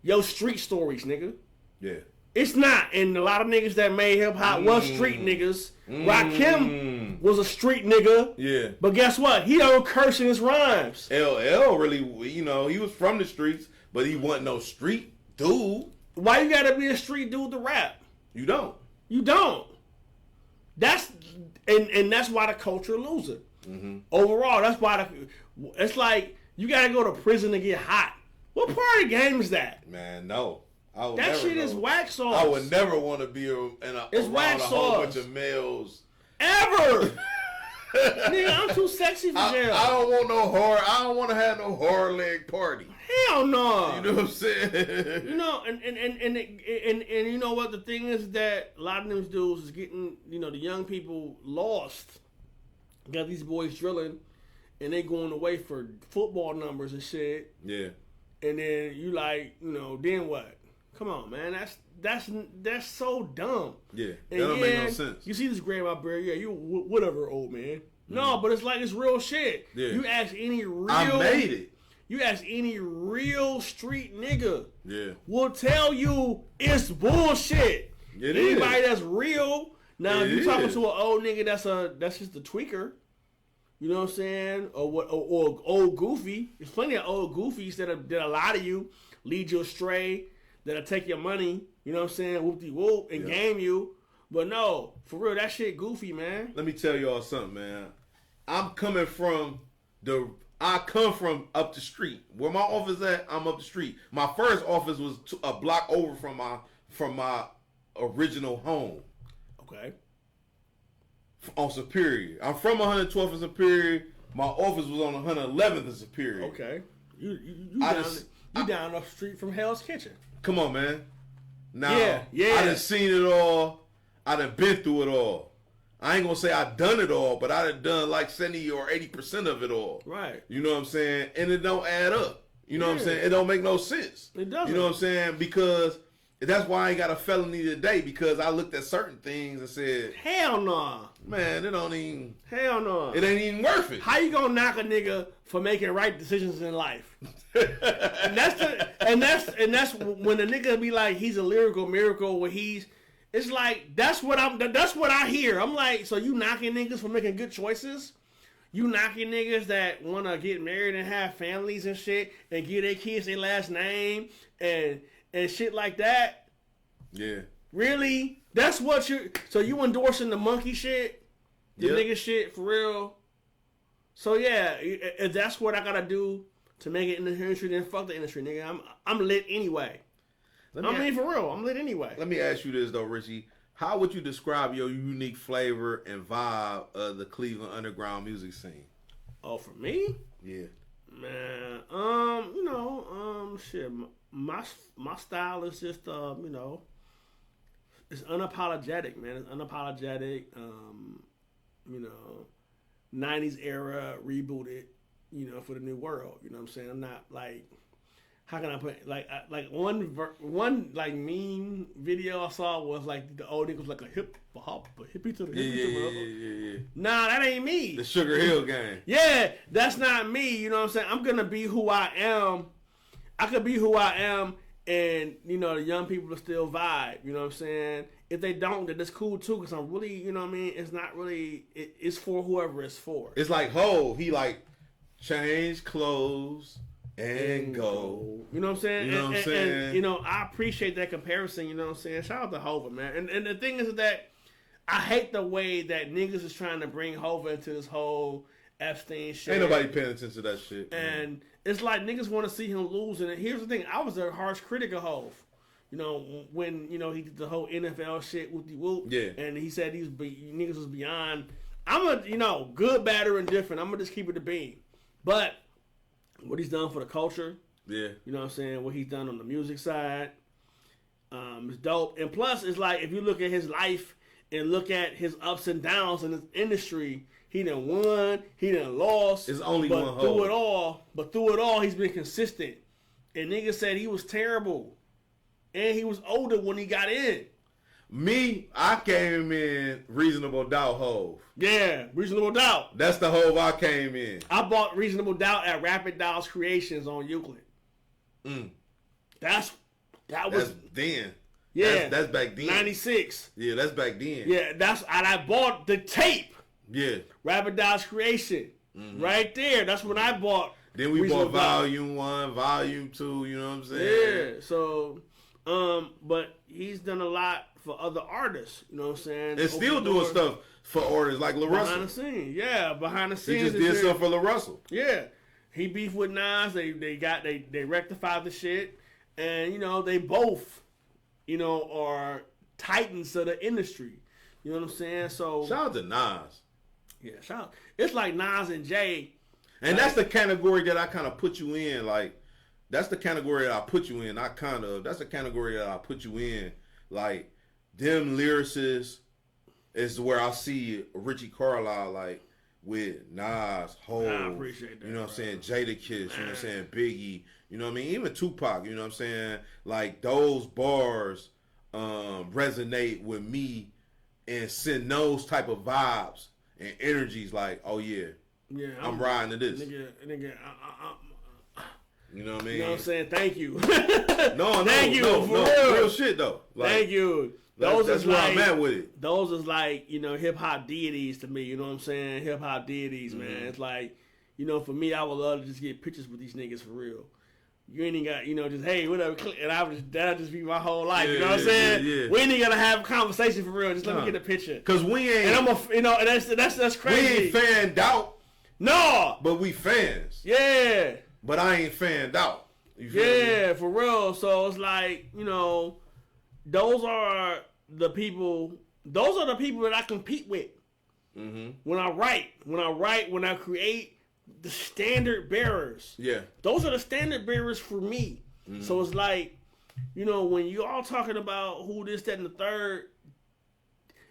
your street stories, nigga. Yeah. It's not. And a lot of niggas that made hip hop was street niggas. Rakim was a street nigga. Yeah. But guess what? He don't curse in his rhymes. LL really, he was from the streets, but he wasn't no street dude. Why you gotta be a street dude to rap? You don't. You don't. That's why the culture loses. Overall, that's why it's like you gotta go to prison to get hot. What part of the game is that? Man, no. That shit is whack sauce. I would never want to be around a whole bunch of males. Ever. Nigga, I'm too sexy for jail. I don't want no horror. I don't want to have no horror leg party. Hell no. You know what I'm saying? And you know what the thing is that a lot of them dudes is getting, the young people lost. Got these boys drilling, and they going away for football numbers and shit. Yeah. And then you like, then what? Come on, man. That's so dumb. Yeah. And that don't make no sense. You see this grave out there, yeah, you whatever, old man. No, but it's like it's real shit. Yeah. You ask any real I made it. You ask any real street nigga. Yeah. Will tell you it's bullshit. Anybody that's real. Now if you talking to an old nigga that's just a tweaker. You know what I'm saying? Or old goofy. There's plenty of old goofies that lie to you, lead you astray, that'll take your money, you know what I'm saying, whoop-de-whoop, and game you. But no, for real, that shit goofy, man. Let me tell y'all something, man. I'm coming from I come from up the street. Where my office at, I'm up the street. My first office was a block over from my original home. Okay. On Superior. I'm from 112th and Superior. My office was on 111th and Superior. Okay. You I down the street from Hell's Kitchen. Come on, man. Now, Yeah. I done seen it all. I done been through it all. I ain't gonna say I done it all, but I done like 70 or 80% of it all. Right. You know what I'm saying? And it don't add up. You know what I'm saying? It don't make no sense. It doesn't. You know what I'm saying? Because that's why I ain't got a felony today, because I looked at certain things and said, Hell no. man, it ain't even worth it. How you gonna knock a nigga for making right decisions in life? and that's when the nigga be like, he's a lyrical miracle. When it's like that's what I hear. I'm like, so you knocking niggas for making good choices? You knocking niggas that want to get married and have families and shit and give their kids their last name and shit like that? Yeah. Really? That's what so you endorsing the monkey shit? The nigga shit for real? So yeah, if that's what I gotta do to make it in the industry, then fuck the industry, nigga. I'm lit anyway. For real, I'm lit anyway. Let me ask you this though, Richie. How would you describe your unique flavor and vibe of the Cleveland underground music scene? Oh, for me? Yeah. Man, shit. My style is just, it's unapologetic, man. It's unapologetic. 90s era rebooted, for the new world. You know what I'm saying? I'm not like, how can I put like one like meme video I saw was like the old nigga was like a hippie to the hippie. Yeah. Nah, that ain't me. The Sugar Hill Gang. Yeah, that's not me. You know what I'm saying? I'm gonna be who I am. I could be who I am, and the young people will still vibe. You know what I'm saying? If they don't, then that's cool too. Cause I'm really, you know what I mean? It's not really. It's for whoever it's for. It's like Ho. He like change clothes and go. You know what I'm saying? You know what I'm saying? And, I appreciate that comparison. You know what I'm saying? Shout out to Hova, man. And the thing is that I hate the way that niggas is trying to bring Hova into this whole Epstein shit. Ain't nobody paying attention to that shit. And it's like niggas want to see him lose. And here's the thing: I was a harsh critic of Hov. When he did the whole NFL shit with the whoop. Yeah. And he said niggas was beyond. I'm a good, bad, or indifferent. I'm gonna just keep it a beam. But what he's done for the culture, yeah, you know what I'm saying? What he's done on the music side, is dope. And plus, it's like if you look at his life and look at his ups and downs in this industry, he done won, he done lost. It's only but one through hole. through it all, he's been consistent. And niggas said he was terrible, and he was older when he got in. Me, I came in Reasonable Doubt Hove. Yeah, Reasonable Doubt. That's the Hove I came in. I bought Reasonable Doubt at Rapid Dolls Creations on Euclid. That was then. Yeah, that's back then. 96. Yeah, that's back then. Yeah, and I bought the tape. Yeah, Rapid Dolls Creation, right there. That's when I bought. Then we Reasonable bought Doubt. Volume 1, Volume 2. You know what I'm saying? Yeah. So, but he's done a lot for other artists. You know what I'm saying? And still doing stuff for artists like La behind the Russell. scenes. Yeah, behind the He scenes. just did stuff for La Russell. Yeah, he beefed with Nas. They rectified the shit, and they both, are titans of the industry. You know what I'm saying? So Shout out to Nas. yeah, shout out. It's like Nas and Jay. And that's the category that I kind of put you in. Like, that's the category that I put you in. That's the category that I put you in. Like, them lyricists is where I see Ritchie Carlisle, like, with Nas, Hov. I appreciate that. You know what I'm saying? Jadakiss, you know what I'm saying? Biggie, you know what I mean? Even Tupac, you know what I'm saying? Like, those bars resonate with me and send those type of vibes and energies like, oh yeah. Yeah, I'm riding to this. Nigga, You know what I mean? you know what I'm saying? Thank you. No, Thank you, for real real. shit though. Like, Thank you. That's where I'm at with it. Those is like, hip hop deities to me. You know what I'm saying? Hip hop deities, man. It's like, for me, I would love to just get pictures with these niggas for real. You ain't even got, you know, just, hey, whatever, and that'll just be my whole life. Yeah, you know what I'm yeah, saying? yeah. We ain't even gonna have a conversation for real. Just let me get a picture. Cause we ain't, And and that's crazy. we ain't fanned out, No. but we fans. Yeah. But I ain't fanned out. You feel me? Yeah, for real. So it's like, you know, those are the people that I compete with. Mm-hmm. When I write, when I create, the standard bearers. Yeah. Those are the standard bearers for me. Mm-hmm. So it's like, you know, when you all talking about who this, that, and the third,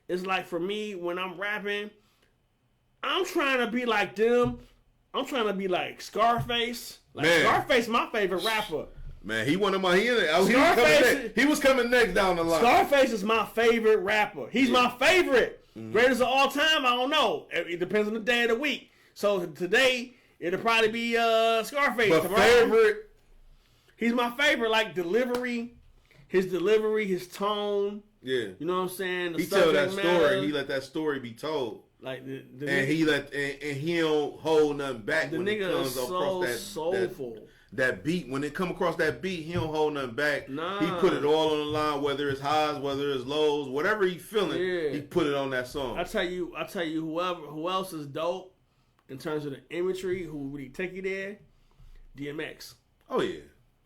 it's like for me, when I'm rapping, I'm trying to be like them. I'm trying to be like Scarface. Like Man. Scarface, my favorite rapper. Man, he one of my, he Scarface- was coming next down the line. Scarface is my favorite rapper. He's my favorite. Greatest of all time, I don't know. It depends on the day of the week. So today, it'll probably be Scarface. But tomorrow. favorite, He's my favorite. Like delivery, his tone. yeah. You know what I'm saying? The He tell that subject matter. story. He let that story be told, Like the and nigga, he don't hold nothing back the when it nigga comes is across so soulful. that beat. When it come across that beat, he don't hold nothing back. Nah. He put it all on the line, whether it's highs, whether it's lows, whatever he feeling. Yeah. He put it on that song. I tell you, who else is dope in terms of the imagery, who really take you there? DMX. Oh yeah,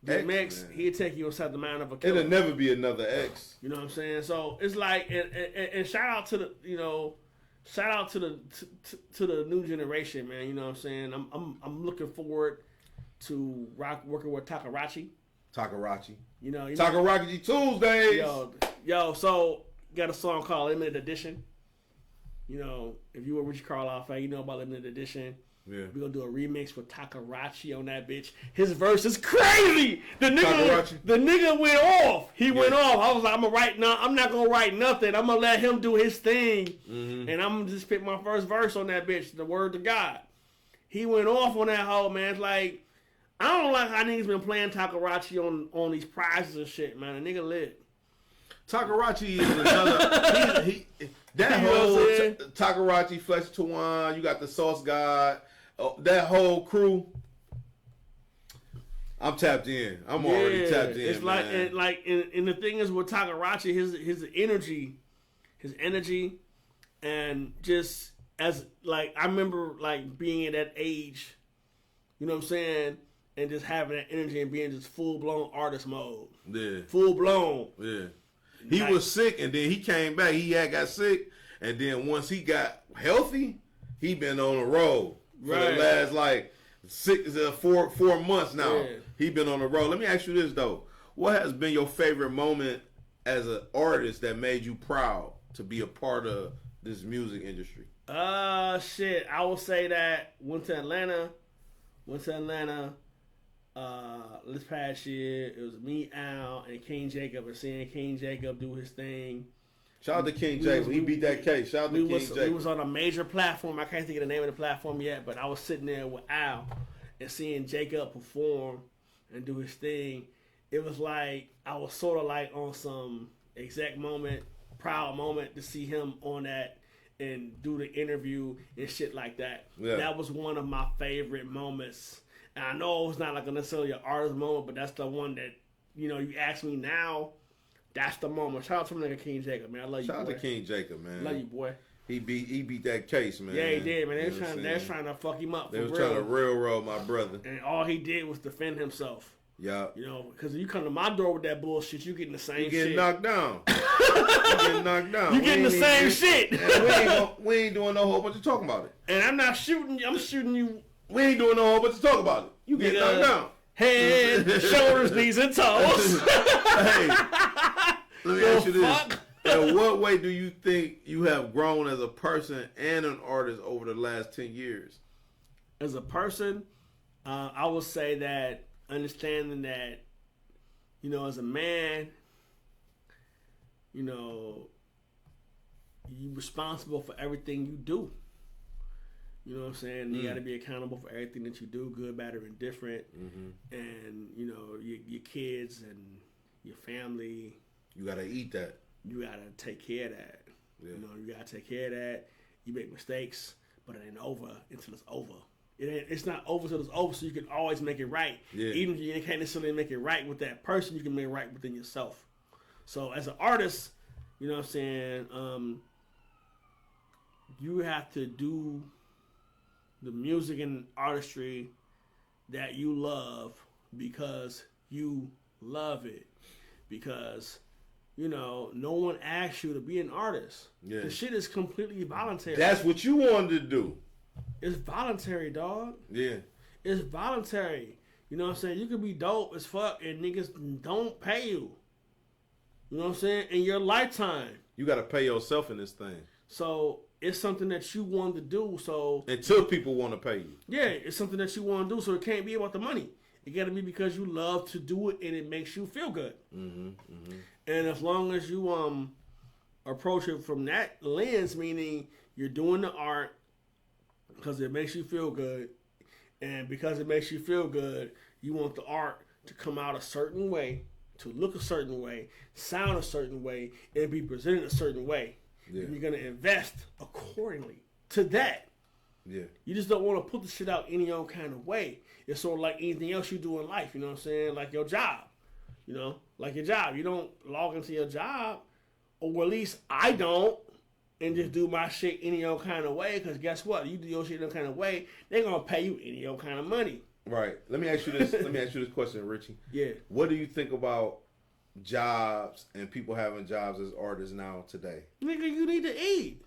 DMX, X, man. he'll take you inside the mind of a killer. It'll never be another X. You know what I'm saying? So it's like, and shout out to the, you know, shout out to the new generation, man. You know what I'm saying? I'm looking forward to working with Takarachi. You know, Takarachi Tuesdays. yo. So got a song called Limited Edition. You know, if you were a Ritchie Carlisle fan, you know about Limited Edition. Yeah. We're gonna do a remix with Takarachi on that bitch. His verse is crazy. The nigga went off. He went off. I was like, I'm not gonna write nothing. I'm gonna let him do his thing. Mm-hmm. And I'm gonna just pick my first verse on that bitch, the word to God. He went off on that hoe, man. It's like, I don't like how niggas been playing Takarachi on these prizes and shit, man. The nigga lit. Takarachi is another. That You know whole what I'm saying? Takarachi, Flex Tawan, you got the Sauce God, that whole crew. I'm tapped in. I'm already tapped in. It's like, man. and the thing is with Takarachi, his energy, and just as like I remember like being at that age, you know what I'm saying, and just having that energy and being just full blown artist mode. Yeah. Full blown. Yeah. He was sick, and then he came back. He had got sick, and then once he got healthy, he been on the road for the last like 4 months now. Yeah. He been on the road. Let me ask you this though: what has been your favorite moment as an artist that made you proud to be a part of this music industry? Shit. I will say that went to Atlanta. This past year, it was me, Al, and King Jacob, and seeing King Jacob do his thing. Shout out to King Jacob. He beat that case. Shout out to King Jacob. We was on a major platform. I can't think of the name of the platform yet, but I was sitting there with Al and seeing Jacob perform and do his thing. It was like I was sort of like on some exact moment, proud moment to see him on that and do the interview and shit like that. Yeah. That was one of my favorite moments. And I know it's not like necessarily an artist moment, but that's the one that, you know, you ask me now, that's the moment. Shout out to my nigga King Jacob, man. I love you, Shout boy. out to King Jacob, man. Love you, boy. He beat that case, man. Yeah, he did, man. They was You know what I'm trying to fuck him up. They for was real. trying to railroad my brother. And all he did was defend himself. Yeah. You know, because if you come to my door with that bullshit, you getting the same You shit. getting knocked down. You getting knocked down. You getting the same shit. And we ain't doing no whole bunch of talking about it. And I'm not shooting you. I'm shooting you. We ain't doing no whole bunch of talk about it. You getting knocked down. Head, shoulders, knees, and toes. Hey, let me ask you this. Fuck? In what way do you think you have grown as a person and an artist over the last 10 years? As a person, I would say that understanding that, you know, as a man, you know, you're responsible for everything you do. You know what I'm saying? You got to be accountable for everything that you do, good, bad, or indifferent. Mm-hmm. And, you know, your kids and your family. You got to eat that. You got to take care of that. Yeah. You know, you got to take care of that. You make mistakes, but it ain't over until it's over. It's not over till it's over, so you can always make it right. Yeah. Even if you can't necessarily make it right with that person, you can make it right within yourself. So as an artist, you know what I'm saying, you have to do the music and artistry that you love because you love it. Because, you know, no one asks you to be an artist. Yeah. The shit is completely voluntary. That's what you wanted to do. It's voluntary, dog. Yeah. It's voluntary. You know what I'm saying? You could be dope as fuck and niggas don't pay you. You know what I'm saying? In your lifetime. You got to pay yourself in this thing. So it's something that you want to do. So until people want to pay you. Yeah, it's something that you want to do. So it can't be about the money. It got to be because you love to do it and it makes you feel good. Mm-hmm, mm-hmm. And as long as you approach it from that lens, meaning you're doing the art because it makes you feel good, and because it makes you feel good, you want the art to come out a certain way, to look a certain way, sound a certain way, and be presented a certain way. Yeah. And you're going to invest accordingly to that. Yeah. You just don't want to put the shit out any old kind of way. It's sort of like anything else you do in life, you know what I'm saying? Like your job, you know? Like your job. You don't log into your job, or at least I don't, and just do my shit any old kind of way, because guess what? You do your shit any kind of way, they're going to pay you any old kind of money. Right. Let me ask you this. Let me ask you this question, Richie. Yeah. What do you think about jobs and people having jobs as artists now today? Nigga, you need to eat.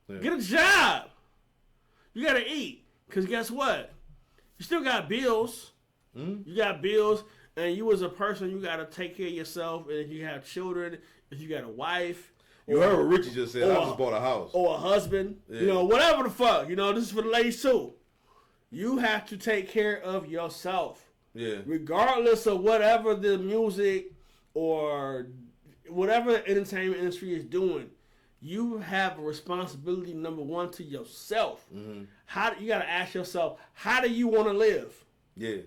Yeah. Get a job. You got to eat. Because guess what? You still got bills. Mm-hmm. You got bills. And you as a person, you got to take care of yourself. And if you have children, if you got a wife. You heard what Richie just said. I just bought a house. Or a husband. Yeah. You know, whatever the fuck. You know, this is for the ladies too. You have to take care of yourself. Yeah. Regardless of whatever the music or whatever the entertainment industry is doing, you have a responsibility, number one, to yourself. Mm-hmm. You got to ask yourself, how do you want to live? Yeah.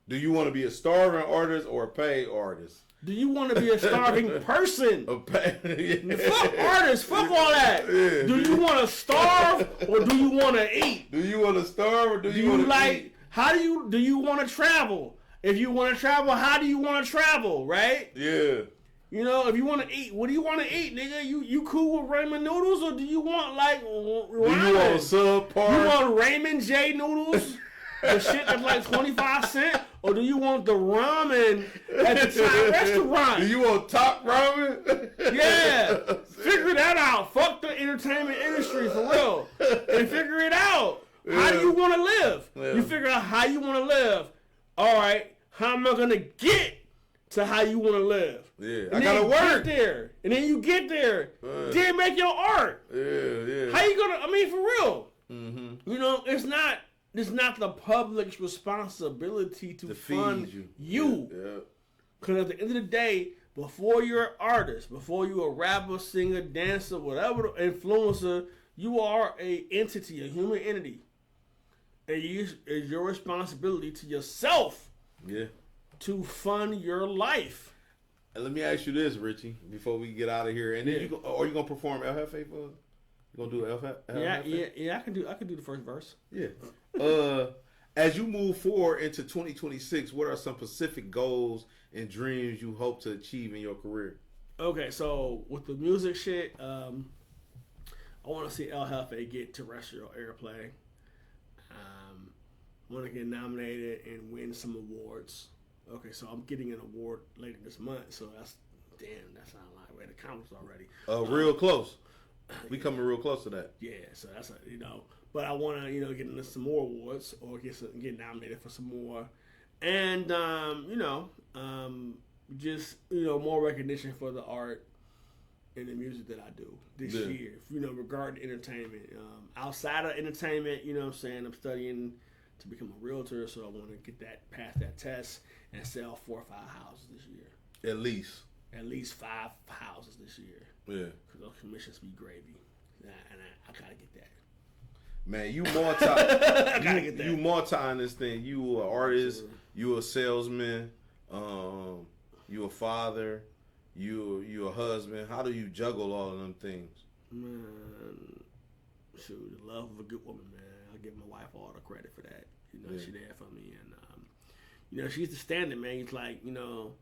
Do you want to be a starving artist or a paid artist? Do you want to be a starving person? A paid, yeah. Fuck artists, fuck all that. Yeah. Do you want to starve or do you want to eat? Do you want to starve or do Do you want you to like? eat? How do you want to travel? If you want to travel, how do you want to travel? Right? Yeah. You know, if you want to eat, what do you want to eat, nigga? You cool with ramen noodles, or do you want like ramen? Do you want subpar? You want Raymond J noodles? The shit that's like 25 cents? Or do you want the ramen at the Thai restaurant? Do you want top ramen? Yeah. Figure that out. Fuck the entertainment industry for real. And figure it out. How do you want to live? Yeah. You figure out how you want to live. All right. How am I going to get to how you want to live? Yeah. And I got to work. Get there. And then you get there. Then make your art. Yeah, yeah. How you going to, I mean, for real. Mm-hmm. You know, it's not the public's responsibility to fund you. Yeah. Because at the end of the day, before you're an artist, before you're a rapper, singer, dancer, whatever influencer, you are a entity, a human entity. And it's your responsibility to yourself to fund your life. And let me ask you this, Richie, before we get out of here. And then are you gonna perform El Jefe for us? You gonna do El Jefe? Yeah. I can do the first verse. Yeah. As you move forward into 2026, what are some specific goals and dreams you hope to achieve in your career? Okay, so with the music shit, I want to see El Jefe get terrestrial airplay. Want to get nominated and win some awards. Okay, so I'm getting an award later this month, so that sounds like we're at the conference already. Real close. We coming real close to that. Yeah, so that's but I want to get into some more awards or get nominated for some more, and just more recognition for the art and the music that I do this year. Regarding entertainment, outside of entertainment, you know what I'm saying, I'm studying to become a realtor, so I want to get that pass that test and sell 4 or 5 houses this year. At least 5 houses this year. Yeah. Because those commissions be gravy. And I gotta get that. Man, you multi. I gotta get that. You multi in this thing. You an artist. You a salesman. You a father. You a husband. How do you juggle all of them things? Man, shoot, the love of a good woman, man. I give my wife all the credit for that. You know, she there for me, and you know, she's the standard, man. It's like, you know,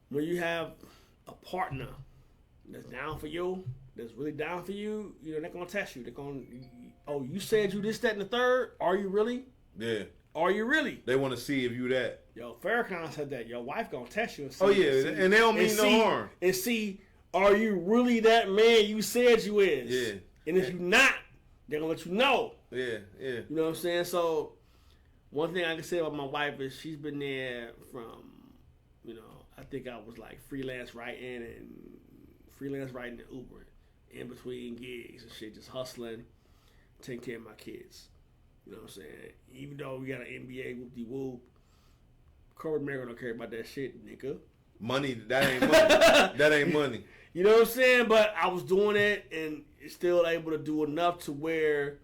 when you have a partner that's down for you, that's really down for you, you know, they're gonna test you. They're gonna, oh, you said you this, that, and the third. Are you really? Yeah. Are you really? They want to see if you that. Yo, Farrakhan said that your wife gonna test you. And see, Oh yeah, and they don't mean no harm. And see, are you really that man you said you is? Yeah. And if you're not, they're gonna let you know. Yeah, yeah. You know what I'm saying? So, one thing I can say about my wife is she's been there from, you know, I think I was like freelance writing and Uber in between gigs and shit, just hustling, taking care of my kids. You know what I'm saying? Even though we got an NBA whoop-de-whoop, corporate America don't care about that shit, nigga. Money, that ain't money. That ain't money. You know what I'm saying? But I was doing it and still able to do enough to where,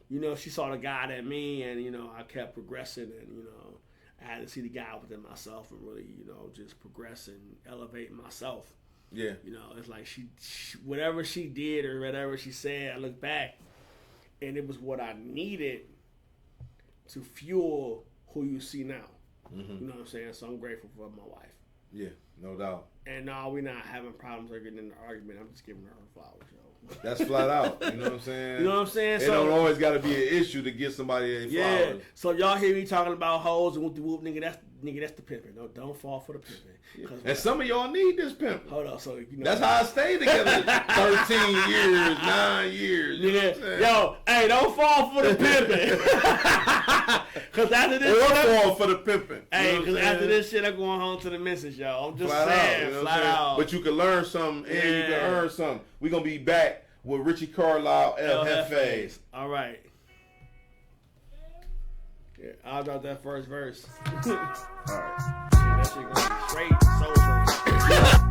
you know, she saw the God in me, and, you know, I kept progressing, and, you know, I had to see the God within myself and really, you know, just progress and elevate myself. Yeah. You know, it's like she whatever she did or whatever she said, I look back, and it was what I needed to fuel who you see now. Mm-hmm. You know what I'm saying? So I'm grateful for my wife. Yeah, no doubt. And no, we're not having problems or getting in an argument. I'm just giving her flowers, yo. That's flat out. You know what I'm saying? You know what I'm saying? It don't always got to be an issue to give somebody their flowers. So if y'all hear me talking about hoes and whoop de whoop, nigga, that's the pimping. No, don't fall for the pimping. And some of y'all need this pimp. Hold on, so you know that's how I stayed together 13 years, 9 years. You know what I'm saying? Yo, hey, don't fall for the pimping. Cause after this, or fall for the pimping. Hey, because after this shit, I'm going home to the missus, y'all. I'm just flat saying, out, you know flat out. But you can learn something and you can earn something. We're gonna be back with Ritchie Carlisle, El Jefe. All right. Yeah, I'll drop that first verse. All right. Yeah, that shit gonna be straight, soul train.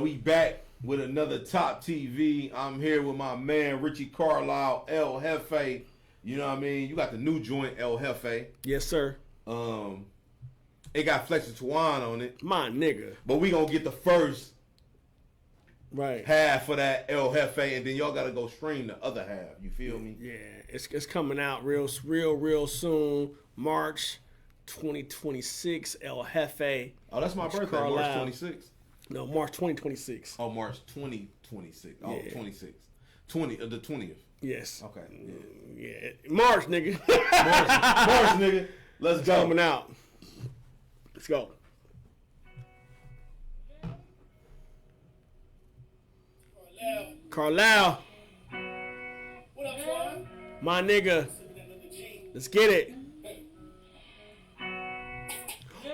we back with another Top TV. I'm here with my man Ritchie Carlisle, El Jefe. You know what I mean? You got the new joint, El Jefe. Yes, sir. It got Flex and Twan on it. My nigga. But we gonna get the first Right. half of that El Jefe, and then y'all gotta go stream the other half. You feel me? Yeah, it's coming out real soon. March 2026. El Jefe. Oh, that's my birthday, Carlisle. March 26th. No, March 2026. Oh, March 2026. Oh, Yeah. 26. The 20th. Yes. Okay. Yeah. Yeah. March, nigga. March, nigga. Let's It's go. coming out. Let's go. Carlisle. What up, Twan? My nigga. Let's get it.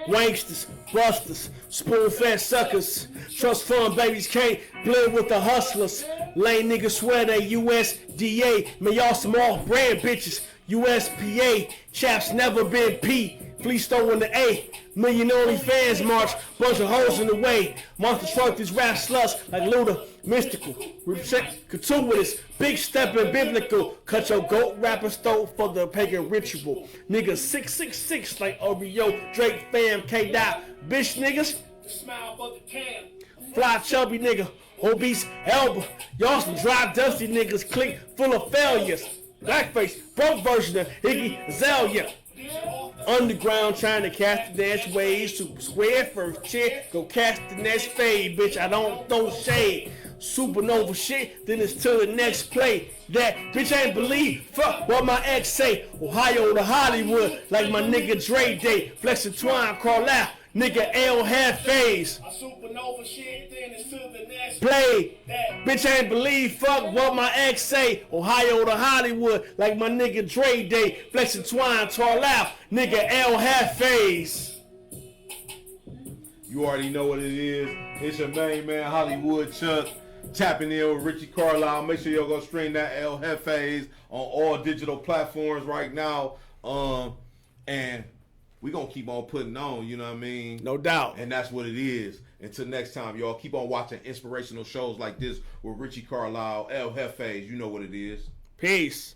Wanksters, busters, spoon-fed suckers, trust fund babies can't blend with the hustlers. Lame niggas swear they USDA, man y'all some off-brand bitches. USPA, chaps never been P. Fleece throwing the A. Million only fans march, bunch of hoes in the way. Monster truck these rap sluts like Luda, mystical. Gratuitous, big stepping biblical. Cut your goat rapper throat for the pagan ritual. Niggas 666 like Oreo, Drake fam, K-Dot. Bitch niggas, The smile for the cam. fly chubby nigga, obese elbow. Y'all some dry dusty niggas, click full of failures. Blackface, broke version of Iggy Azalea. Underground trying to catch the next wave. Super square first chair, go catch the next fade. Bitch, I don't throw shade. Supernova shit, then it's to the next play. That bitch ain't believe. Fuck what my ex say. Ohio to Hollywood, like my nigga Dre Day. Flex and Twine, call out. Nigga L had phase. A supernova shit, then it's to the next Play. That Bitch ain't believe, fuck what my ex say. Ohio to Hollywood, like my nigga Dre Day. Flex and Twine, tall out. Nigga L had phase. You already know what it is. It's your main man, Hollywood Chuck. Tapping in with Ritchie Carlisle. Make sure y'all go stream that El Jefe's on all digital platforms right now. And we gonna keep on putting on, you know what I mean? No doubt. And that's what it is. Until next time, y'all keep on watching inspirational shows like this with Ritchie Carlisle, El Jefe's. You know what it is. Peace.